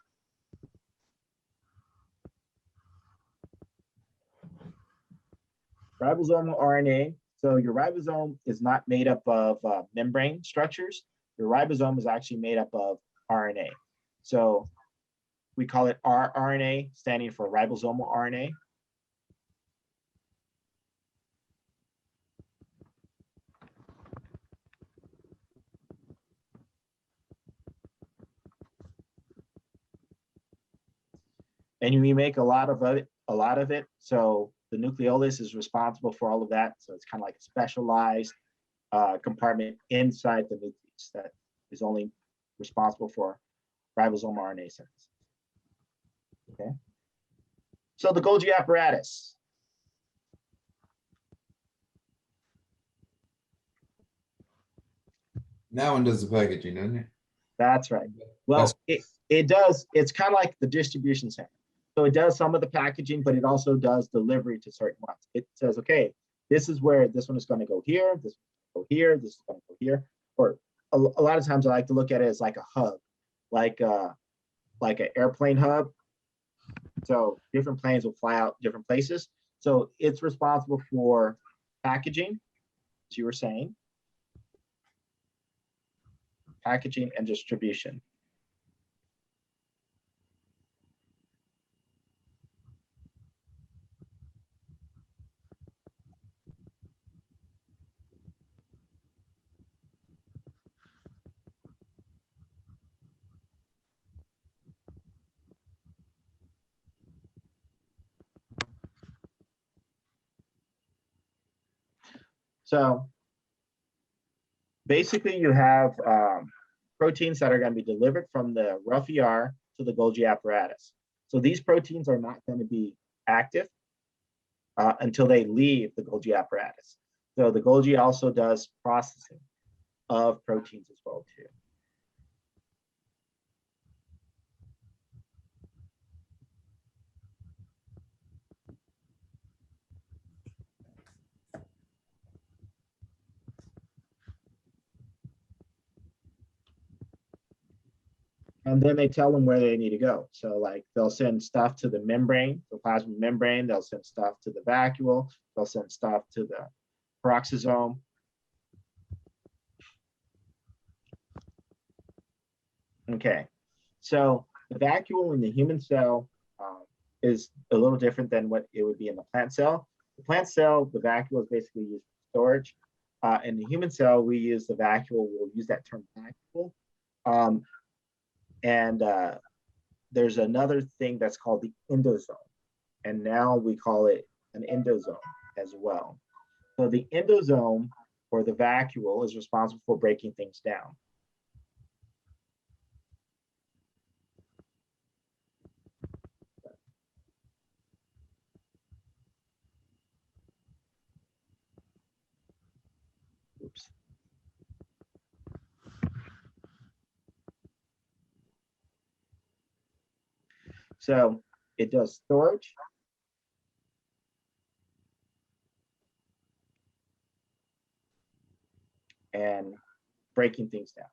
Ribosomal RNA. So your ribosome is not made up of membrane structures. Your ribosome is actually made up of RNA. So we call it rRNA, standing for ribosomal RNA. And we make a lot of it. So the nucleolus is responsible for all of that. So it's kind of like a specialized compartment inside the nucleus that is only responsible for ribosomal RNA synthesis. Okay. So the Golgi apparatus. That one does the packaging, doesn't it? That's right. Well, it does. It's kind of like the distribution center. So it does some of the packaging, but it also does delivery to certain ones. It says, okay, this is where this one is going to go here, this one go here, this is going to go here. Or a lot of times I like to look at it as like a hub, like an airplane hub. So different planes will fly out different places. So it's responsible for packaging, as you were saying, packaging and distribution. So basically you have proteins that are going to be delivered from the rough ER to the Golgi apparatus. So these proteins are not going to be active until they leave the Golgi apparatus. So the Golgi also does processing of proteins as well too. And then they tell them where they need to go. So like they'll send stuff to the membrane, the plasma membrane, they'll send stuff to the vacuole, they'll send stuff to the peroxisome. Okay, so the vacuole in the human cell is a little different than what it would be in the plant cell. The plant cell, the vacuole is basically used for storage. In the human cell, we use the vacuole, we'll use that term vacuole. And there's another thing that's called the endosome. And now we call it an endosome as well. So the endosome or the vacuole is responsible for breaking things down. So it does storage. And breaking things down.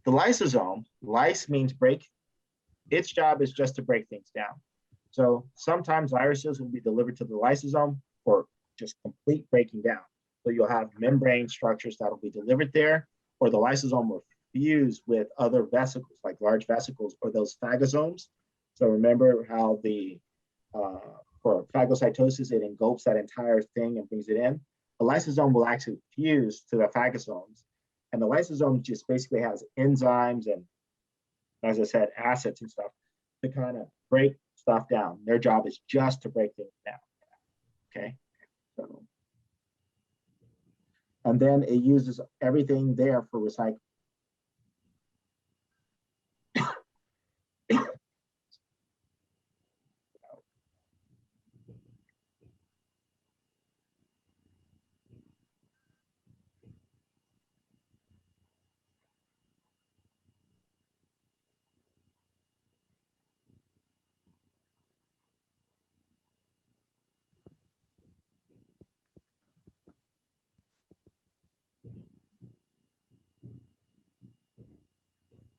The lysosome, lys means break. Its job is just to break things down. So sometimes viruses will be delivered to the lysosome for just complete breaking down. So you'll have membrane structures that will be delivered there, or the lysosome will fuse with other vesicles, like large vesicles, or those phagosomes. So remember how for phagocytosis, it engulfs that entire thing and brings it in. The lysosome will actually fuse to the phagosomes. And the lysosome just basically has enzymes and, as I said, acids and stuff to kind of break stuff down. Their job is just to break things down. Okay. So, and then it uses everything there for recycling.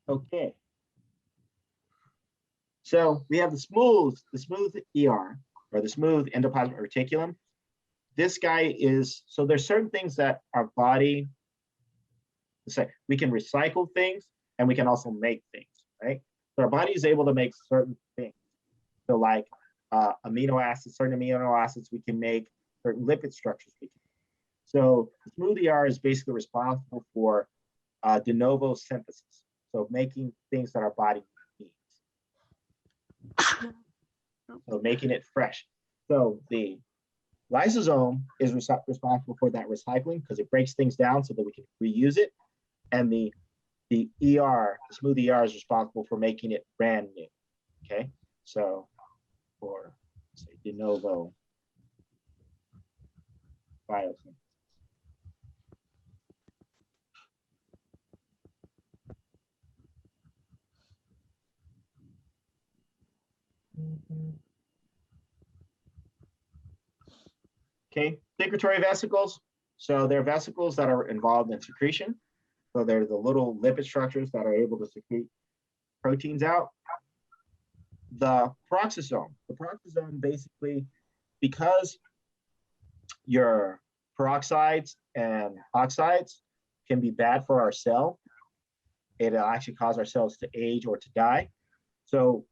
Okay. So we have the smooth ER, or the smooth endoplasmic reticulum. This guy is, so there's certain things that our body, we can recycle things and we can also make things, right? So our body is able to make certain things. So like amino acids, certain amino acids we can make, certain lipid structures we can make. So the smooth ER is basically responsible for de novo synthesis. So making things that our body needs. So making it fresh. So the lysosome is responsible for that recycling because it breaks things down so that we can reuse it. And the ER, the smooth ER, is responsible for making it brand new. Okay, so for say de novo biosynthesis. Okay, secretory vesicles. So they're vesicles that are involved in secretion. So they're the little lipid structures that are able to secrete proteins out. The peroxisome. The peroxisome basically, because your peroxides and oxides can be bad for our cell, it'll actually cause our cells to age or to die. So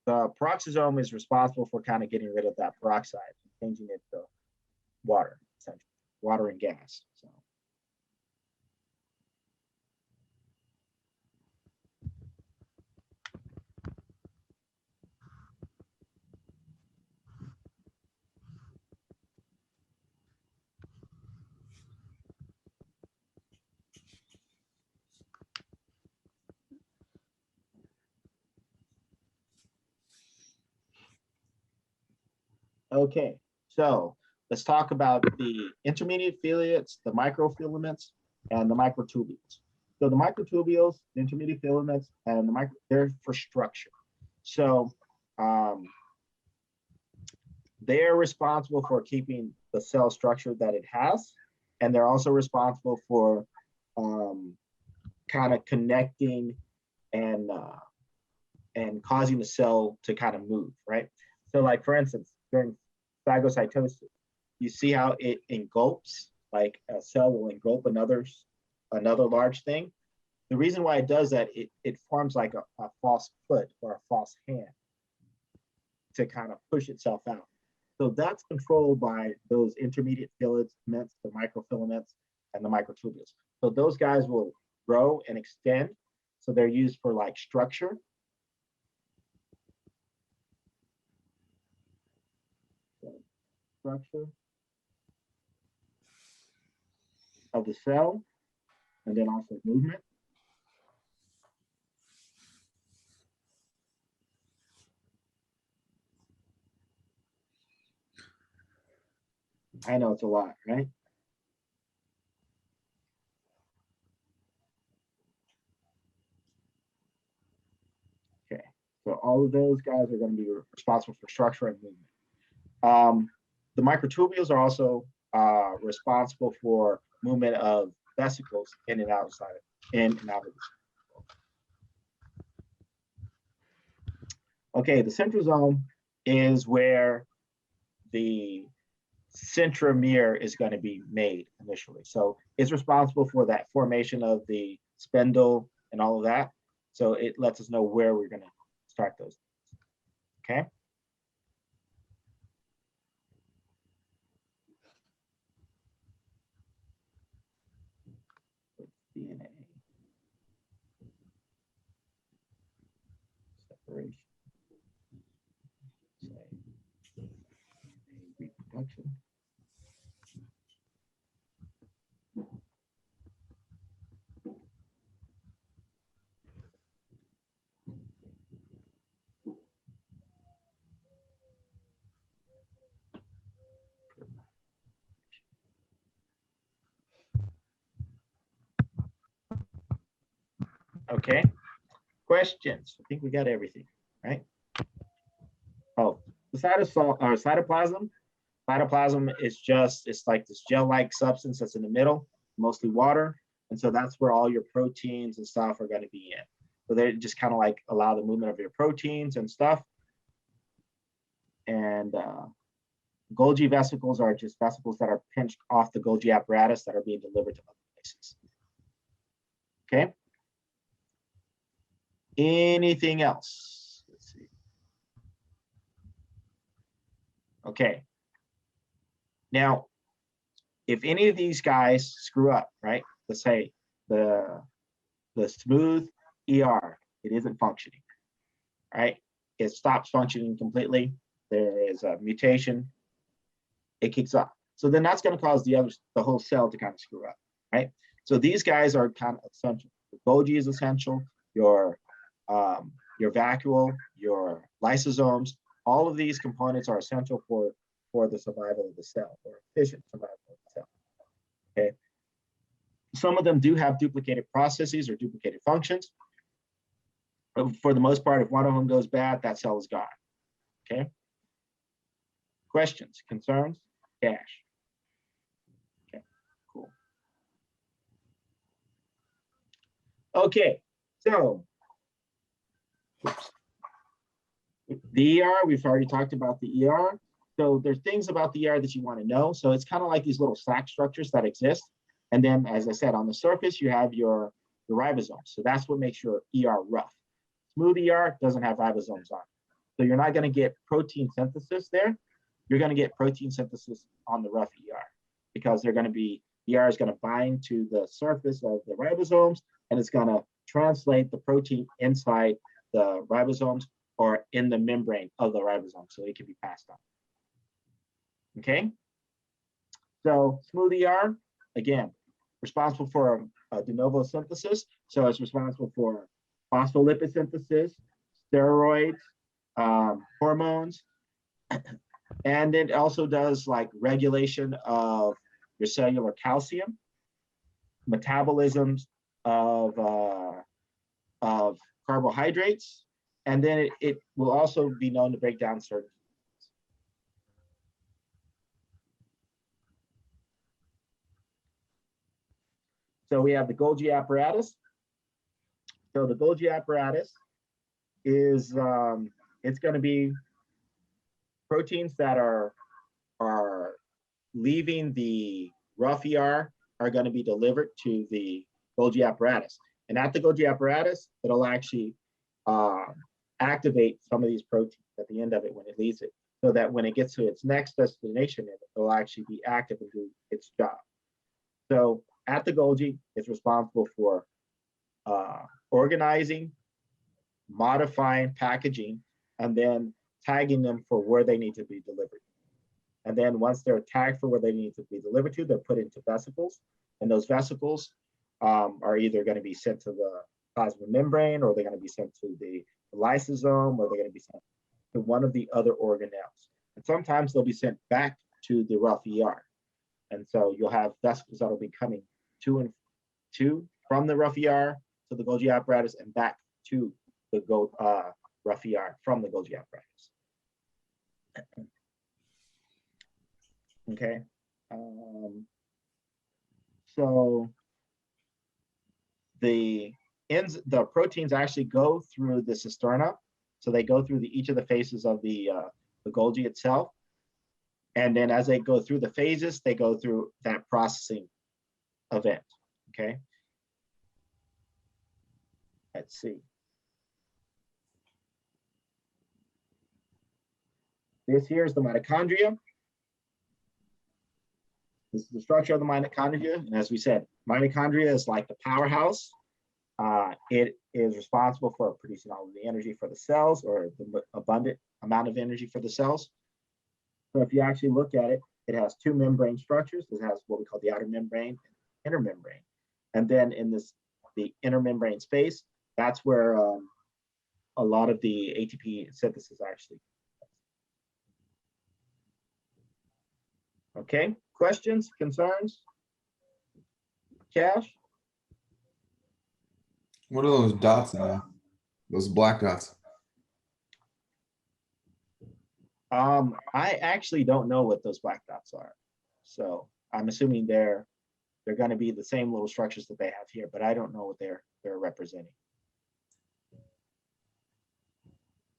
the peroxisome is responsible for kind of getting rid of that peroxide, changing it to water, essentially, water and gas. So. Okay, so let's talk about the intermediate filaments, the microfilaments, and the microtubules. So the microtubules, the intermediate filaments, and they're for structure. So they're responsible for keeping the cell structure that it has, and they're also responsible for kind of connecting and causing the cell to kind of move, right? So like for instance, during phagocytosis, you see how it engulfs, like a cell will engulf another large thing. The reason why it does that, it forms like a false foot or a false hand to kind of push itself out. So that's controlled by those intermediate filaments, the microfilaments, and the microtubules. So those guys will grow and extend. So they're used for like structure. Structure of the cell, and then also movement. I know it's a lot, right? Okay, so all of those guys are going to be responsible for structure and movement. The microtubules are also responsible for movement of vesicles in and out of the. Okay, the centrosome is where the centromere is going to be made initially. So it's responsible for that formation of the spindle and all of that. So it lets us know where we're going to start those. Okay. DNA separation. Reproduction. Okay, questions? I think we got everything, right? Oh, the cytoplasm. Cytoplasm is it's like this gel-like substance that's in the middle, mostly water. And so that's where all your proteins and stuff are going to be in. So they just kind of like allow the movement of your proteins and stuff. And Golgi vesicles are just vesicles that are pinched off the Golgi apparatus that are being delivered to other places. Okay. Anything else? Let's see. Okay. Now, if any of these guys screw up, right? Let's say the smooth ER, it isn't functioning, right? It stops functioning completely. There is a mutation. It kicks off. So then that's going to cause the whole cell to kind of screw up, right? So these guys are kind of essential. The Golgi is essential. Your vacuole, your lysosomes, all of these components are essential for the survival of the cell, or efficient survival of the cell. Okay. Some of them do have duplicated processes or duplicated functions. But for the most part, if one of them goes bad, that cell is gone. Okay. Questions, concerns? Cash. Okay, cool. Okay, so the ER, we've already talked about the ER. So there's things about the ER that you want to know. So it's kind of like these little sac structures that exist. And then, as I said, on the surface, you have your ribosomes. So that's what makes your ER rough. Smooth ER doesn't have ribosomes on it. So you're not going to get protein synthesis there. You're going to get protein synthesis on the rough ER because they're going to be, ER is going to bind to the surface of the ribosomes, and it's going to translate the protein inside the ribosomes or in the membrane of the ribosome so it can be passed on. Okay, so smooth ER, again, responsible for de novo synthesis. So it's responsible for phospholipid synthesis, steroids, hormones, and it also does like regulation of your cellular calcium, metabolisms of carbohydrates, and then it will also be known to break down certain. So we have the Golgi apparatus. So the Golgi apparatus is, it's going to be proteins that are leaving the rough ER are going to be delivered to the Golgi apparatus. And at the Golgi apparatus, it'll actually activate some of these proteins at the end of it when it leaves it, so that when it gets to its next destination, it'll actually be active and do its job. So at the Golgi, it's responsible for organizing, modifying, packaging, and then tagging them for where they need to be delivered. And then once they're tagged for where they need to be delivered to, they're put into vesicles. And those vesicles are either going to be sent to the plasma membrane, or they're going to be sent to the lysosome, or they're going to be sent to one of the other organelles. And sometimes they'll be sent back to the rough ER. And so you'll have vesicles that'll be coming from the rough ER to the Golgi apparatus and back to the rough ER from the Golgi apparatus. Okay. So the proteins actually go through the cisterna. So they go through each of the phases of the Golgi itself. And then as they go through the phases, they go through that processing event, okay? Let's see. This here is the mitochondria. This is the structure of the mitochondria. And as we said, mitochondria is like the powerhouse. It is responsible for producing all of the energy for the cells, or the abundant amount of energy for the cells. So if you actually look at it, it has two membrane structures. It has what we call the outer membrane and inner membrane. And then in the inner membrane space, that's where a lot of the ATP synthesis actually. Okay, questions, concerns? Cash? What are those dots now? Those black dots. I actually don't know what those black dots are. So I'm assuming they're going to be the same little structures that they have here, but I don't know what they're representing.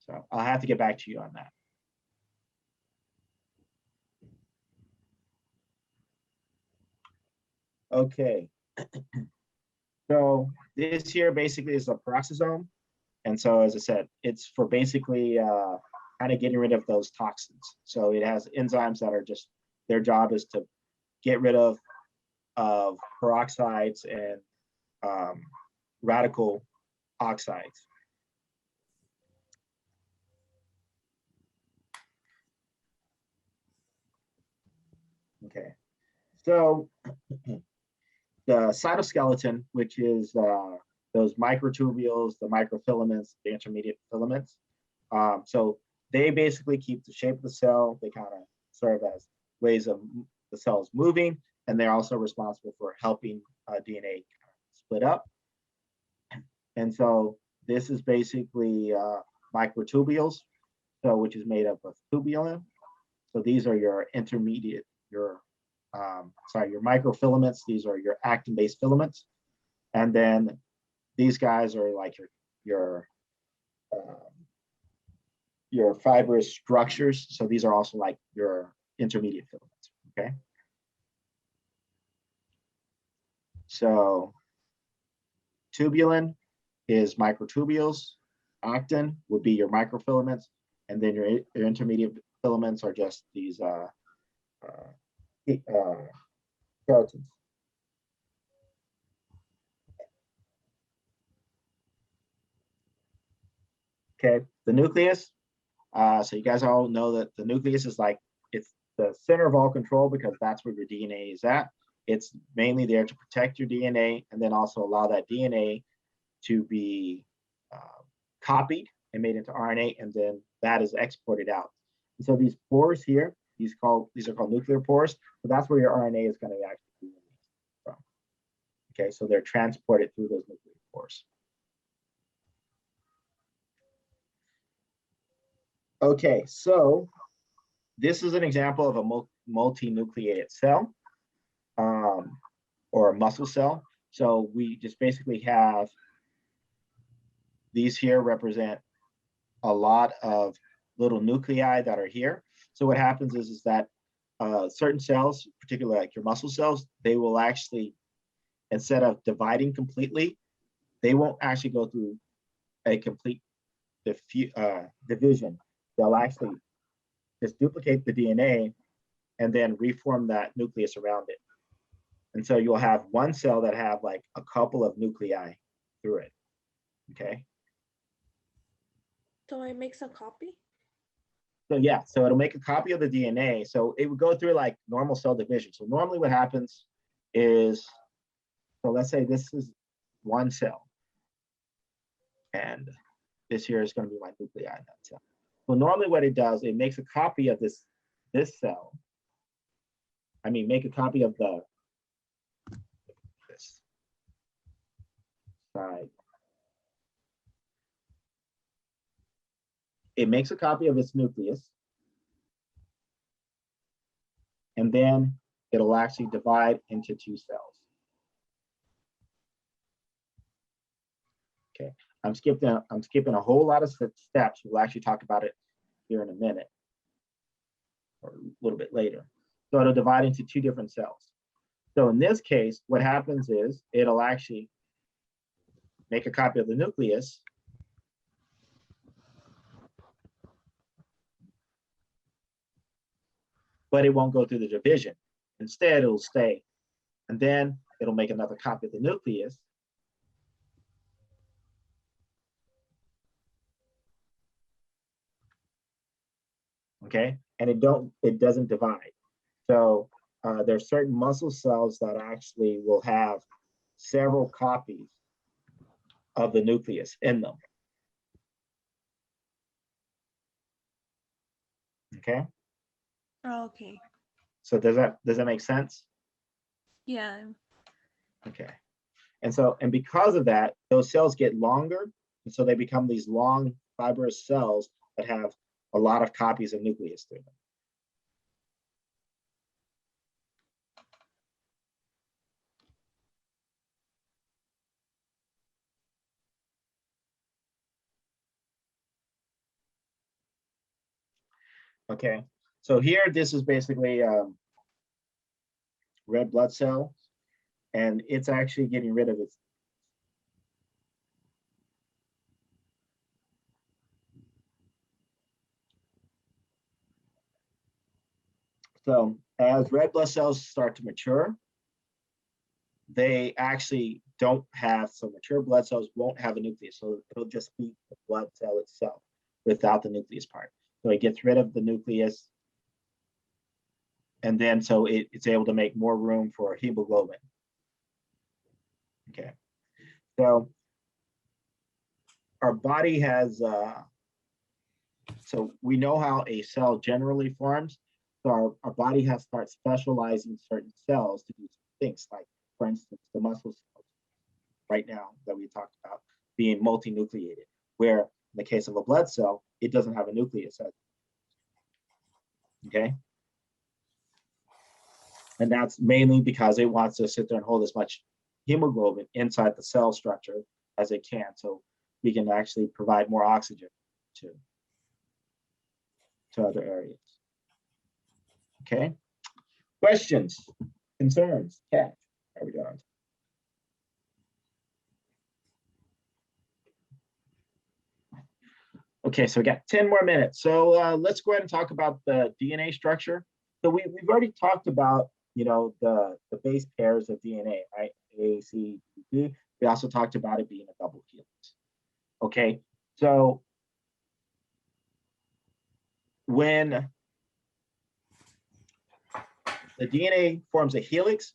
So I'll have to get back to you on that. Okay. So this here basically is a peroxisome. And so, as I said, it's for basically kind of getting rid of those toxins. So it has enzymes that are just, their job is to get rid of peroxides and radical oxides. Okay, so the cytoskeleton, which is those microtubules, the microfilaments, the intermediate filaments. So they basically keep the shape of the cell. They kind of serve as ways of the cells moving, and they're also responsible for helping DNA split up. And so this is basically microtubules, so which is made up of tubulin. So these are your intermediate, your microfilaments. These are your actin-based filaments, and then these guys are like your fibrous structures. So these are also like your intermediate filaments. Okay. So tubulin is microtubules. Actin would be your microfilaments, and then your intermediate filaments are just these keratins. Okay, the nucleus. So you guys all know that the nucleus is like, it's the center of all control because that's where your DNA is at. It's mainly there to protect your DNA and then also allow that DNA to be copied and made into RNA, and then that is exported out. And so these pores here, these are called nuclear pores. So that's where your RNA is going to actually be released from. Okay, so they're transported through those nuclear pores. Okay, so this is an example of a multinucleated cell, or a muscle cell. So we just basically have these here represent a lot of little nuclei that are here. So what happens is that certain cells, particularly like your muscle cells, they will actually, instead of dividing completely, they won't actually go through a complete division. They'll actually just duplicate the DNA and then reform that nucleus around it. And so you'll have one cell that have like a couple of nuclei through it. Okay. So it makes a copy? So yeah, so it'll make a copy of the DNA. So it would go through like normal cell division. So normally what happens is, so let's say this is one cell. And this here is going to be my nuclei in that cell. So normally what it does, it makes a copy of this cell. make a copy of this side. It makes a copy of its nucleus, and then it'll actually divide into 2 cells. Okay, I'm skipping a whole lot of steps. We'll actually talk about it here in a minute, or a little bit later. So it'll divide into 2 different cells. So in this case, what happens is it'll actually make a copy of the nucleus, but it won't go through the division. Instead, it'll stay. And then it'll make another copy of the nucleus. Okay, and it doesn't divide. So there's certain muscle cells that actually will have several copies of the nucleus in them. Okay. Oh, okay. So does that make sense? Yeah. Okay. And because of that, those cells get longer, and so they become these long fibrous cells that have a lot of copies of nucleus through them. Okay, so here, this is basically red blood cell, and it's actually getting rid of its. So as red blood cells start to mature, they actually don't have, so mature blood cells won't have a nucleus, so it'll just be the blood cell itself without the nucleus part. So it gets rid of the nucleus, and then so it's able to make more room for hemoglobin. Okay, so our body has, so we know how a cell generally forms. So our body has to start specializing certain cells to do things, like, for instance, the muscle cells right now that we talked about being multinucleated, where in the case of a blood cell, it doesn't have a nucleus. Okay. And that's mainly because it wants to sit there and hold as much hemoglobin inside the cell structure as it can, so we can actually provide more oxygen to other areas. Okay. Questions, concerns, Kat? How are we doing? Okay, so we got 10 more minutes. So let's go ahead and talk about the DNA structure. So we've already talked about, the base pairs of DNA, right? A, C, D. We also talked about it being a double helix. Okay, so when the DNA forms a helix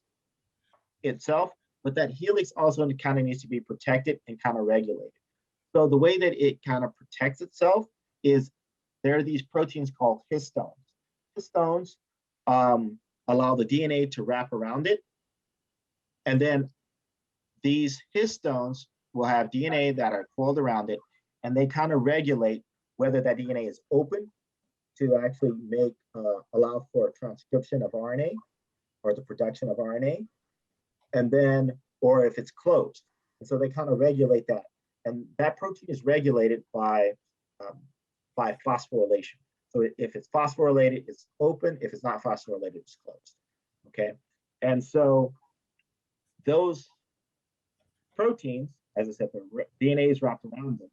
itself, but that helix also kind of needs to be protected and kind of regulated. So the way that it kind of protects itself is there are these proteins called histones. Histones allow the DNA to wrap around it. And then these histones will have DNA that are coiled around it, and they kind of regulate whether that DNA is open to actually allow for transcription of RNA or the production of RNA, and then, or if it's closed. And so they kind of regulate that. And that protein is regulated by phosphorylation. So if it's phosphorylated, it's open. If it's not phosphorylated, it's closed. Okay. And so those proteins, as I said, the DNA is wrapped around them.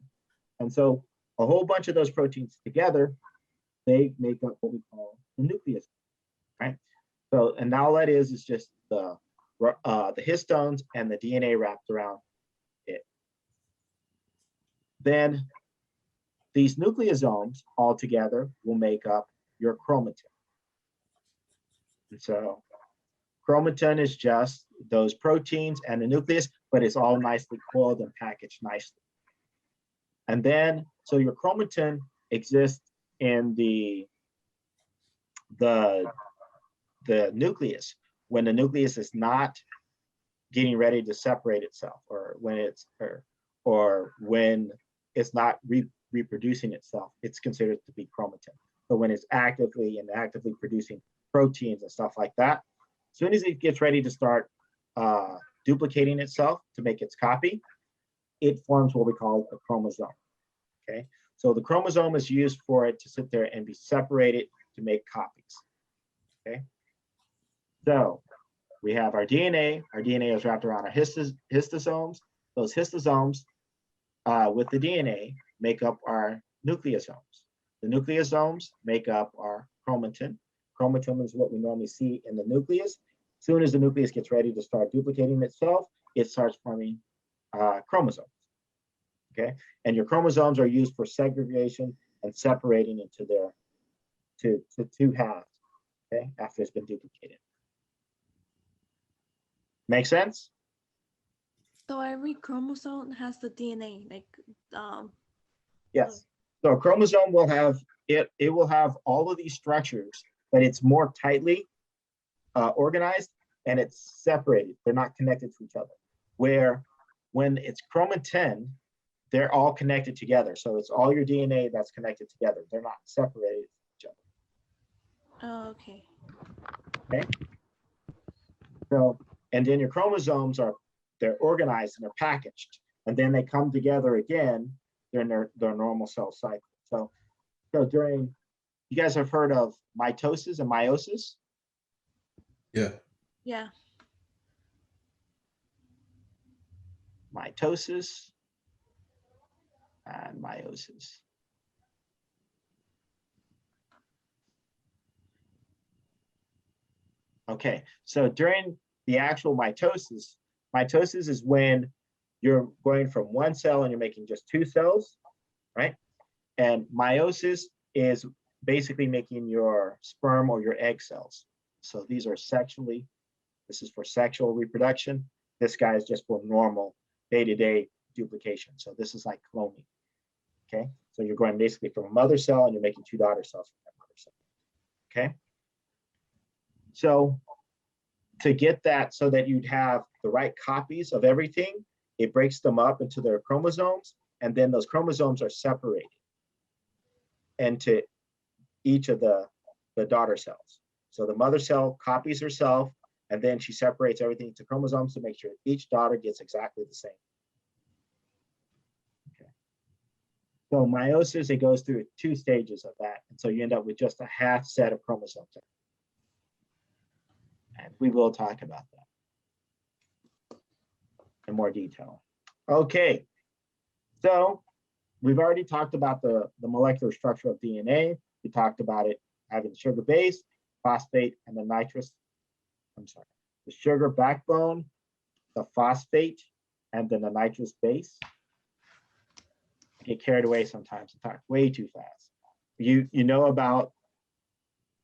And so a whole bunch of those proteins together, they make up what we call the nucleus, right? So, and all that is just the histones and the DNA wrapped around it. Then these nucleosomes all together will make up your chromatin. And so chromatin is just those proteins and the nucleus, but it's all nicely coiled and packaged nicely. And then, so your chromatin exists in the the nucleus, when the nucleus is not getting ready to separate itself, or when it's not reproducing itself, it's considered to be chromatin. So when it's actively producing proteins and stuff like that, as soon as it gets ready to start duplicating itself to make its copy, it forms what we call a chromosome. Okay, so the chromosome is used for it to sit there and be separated to make copies. Okay, so we have our DNA. Our DNA is wrapped around our histosomes. Those histosomes with the DNA make up our nucleosomes. The nucleosomes make up our chromatin. Chromatin is what we normally see in the nucleus. As soon as the nucleus gets ready to start duplicating itself, it starts forming chromosomes. Okay, and your chromosomes are used for segregation and separating into their two halves. Okay, after it's been duplicated. Make sense? So every chromosome has the DNA, like Yes. So a chromosome will have it will have all of these structures, but it's more tightly organized and it's separated. They're not connected to each other. Where when it's chromatin, they're all connected together. So it's all your DNA that's connected together. They're not separated from each other. oh, okay. Okay. So, and then your chromosomes they're organized and they're packaged, and then they come together again during their normal cell cycle. So during, you guys have heard of mitosis and meiosis? Yeah. Yeah. Mitosis and meiosis. Okay, so during the actual mitosis is when you're going from one cell and you're making just two cells, right? And meiosis is basically making your sperm or your egg cells. So these are this is for sexual reproduction. This guy is just for normal day-to-day duplication. So this is like cloning, okay? So you're going basically from a mother cell and you're making two daughter cells from that mother cell, okay? So to get that so that you'd have the right copies of everything, it breaks them up into their chromosomes, and then those chromosomes are separated into each of the daughter cells. So the mother cell copies herself, and then she separates everything into chromosomes to make sure each daughter gets exactly the same. Okay. So meiosis, it goes through 2 stages of that, and so you end up with just a half set of chromosomes. And we will talk about that in more detail. Okay, so we've already talked about the molecular structure of DNA. We talked about it having the sugar base, phosphate, and the the sugar backbone, the phosphate, and then the nitrous base. I get carried away sometimes and talk way too fast. You know about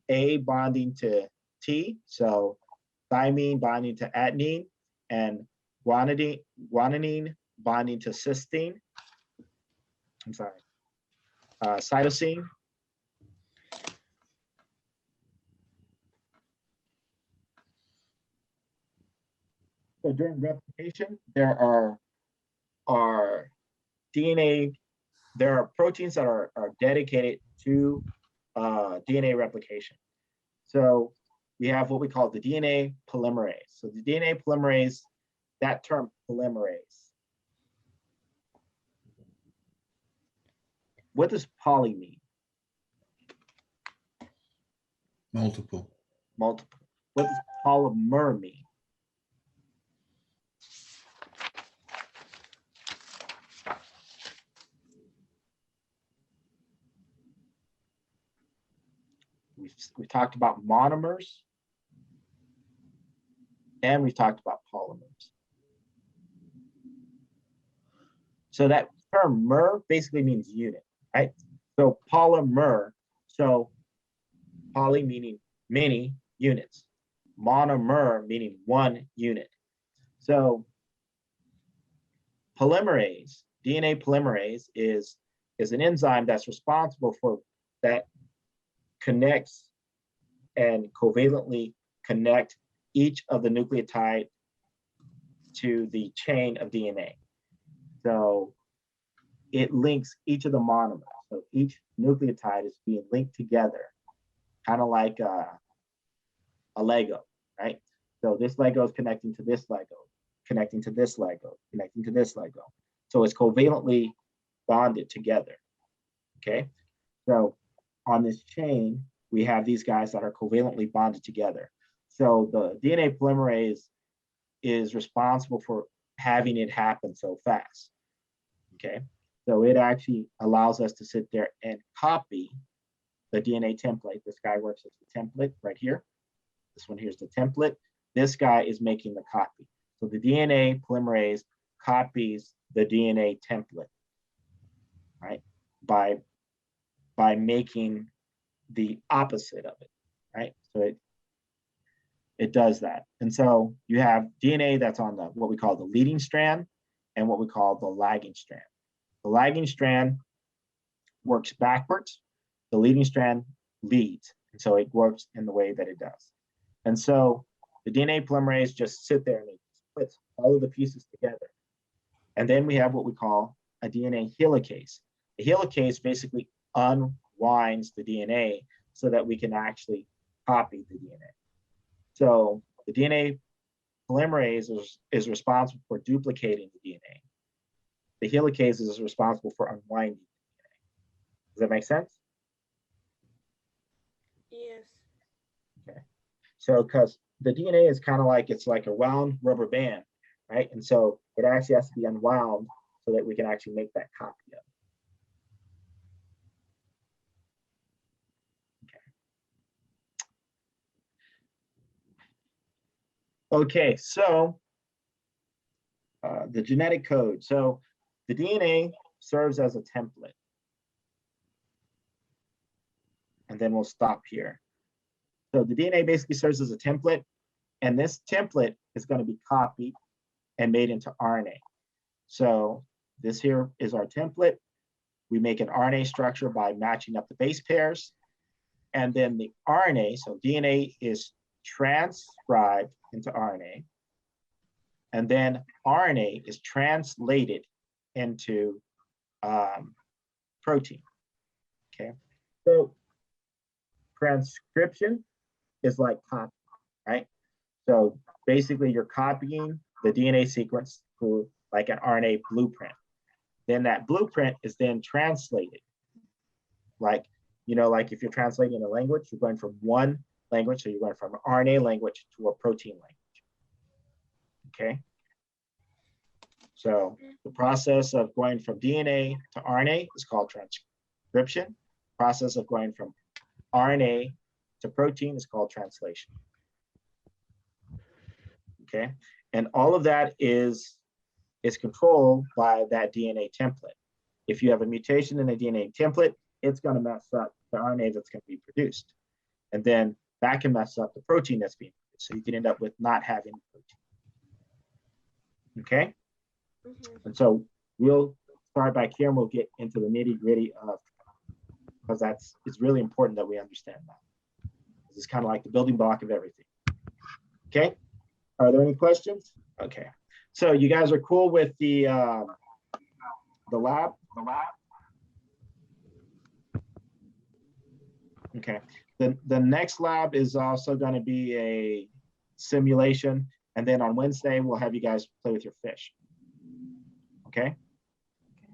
A bonding to T, so thymine bonding to adenine, and guanine bonding to cysteine. Cytosine. So during replication, there are DNA, there are proteins that are dedicated to DNA replication. So we have what we call the DNA polymerase. So the DNA polymerase, that term polymerase. What does poly mean? Multiple. Multiple. What does polymer mean? We've talked about monomers, and we've talked about polymers. So that term mer basically means unit, right? So polymer, so poly meaning many units, monomer meaning one unit. So polymerase, DNA polymerase is an enzyme that's responsible for that connects and covalently connect each of the nucleotide to the chain of DNA. So it links each of the monomers. So each nucleotide is being linked together, kind of like a Lego, right? So this Lego is connecting to this Lego, connecting to this Lego, connecting to this Lego. So it's covalently bonded together, okay? So on this chain, we have these guys that are covalently bonded together. So the DNA polymerase is responsible for having it happen so fast, okay? So it actually allows us to sit there and copy the DNA template. This guy works as the template right here. This one here's the template. This guy is making the copy. So the DNA polymerase copies the DNA template, right? By making the opposite of it, right? So it does that. And so you have DNA that's on the what we call the leading strand and what we call the lagging strand. The lagging strand works backwards. The leading strand leads. And so it works in the way that it does. And so the DNA polymerase just sit there and it puts all of the pieces together. And then we have what we call a DNA helicase. The helicase basically unwinds the DNA so that we can actually copy the DNA. So the DNA polymerase is responsible for duplicating the DNA. The helicase is responsible for unwinding the DNA. Does that make sense? Yes. Okay. So because the DNA is kind of like, it's like a round rubber band, right? And so it actually has to be unwound so that we can actually make that copy of it. Okay, so the genetic code. So the DNA serves as a template. And then we'll stop here. So the DNA basically serves as a template, and this template is going to be copied and made into RNA. So this here is our template. We make an RNA structure by matching up the base pairs. And then the RNA, so DNA is transcribed into RNA. And then RNA is translated into protein, okay? So transcription is like copy, right? So basically you're copying the DNA sequence to like an RNA blueprint. Then that blueprint is then translated. Like, you know, like if you're translating a language, you're going from one language, so you're going from an RNA language to a protein language. Okay. So the process of going from DNA to RNA is called transcription. Process of going from RNA to protein is called translation. Okay. And all of that is controlled by that DNA template. If you have a mutation in a DNA template, it's going to mess up the RNA that's going to be produced. And then that can mess up the protein that's being produced. So you can end up with not having protein. Okay. And so we'll start back here and we'll get into the nitty gritty of, because it's really important that we understand that. This is kind of like the building block of everything. Okay. Are there any questions? Okay. So you guys are cool with the lab? Okay. The next lab is also going to be a simulation. And then on Wednesday, we'll have you guys play with your fish. Okay.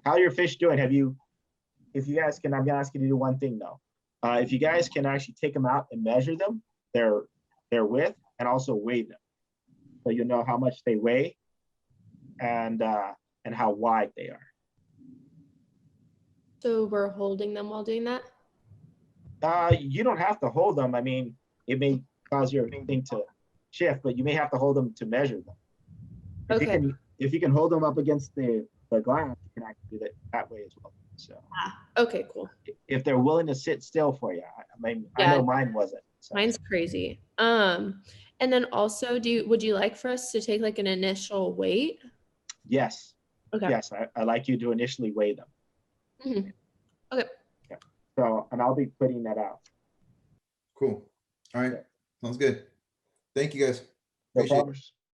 How are your fish doing? If you guys can, I'm going to ask you to do one thing though. If you guys can actually take them out and measure them, their width, and also weigh them. So you know how much they weigh and how wide they are. So we're holding them while doing that? You don't have to hold them. I mean, it may cause your thing to shift, but you may have to hold them to measure them. If you can hold them up against the glass, you can actually do that way as well. So Okay, cool. if they're willing to sit still for you, I know mine wasn't. So. Mine's crazy. And then also, would you like for us to take like an initial weight? Yes. Okay. Yes, I like you to initially weigh them. Mm-hmm. Okay. Yeah. So, and I'll be putting that out. Cool. All right. Sounds good. Thank you guys. No Appreciate it. problem.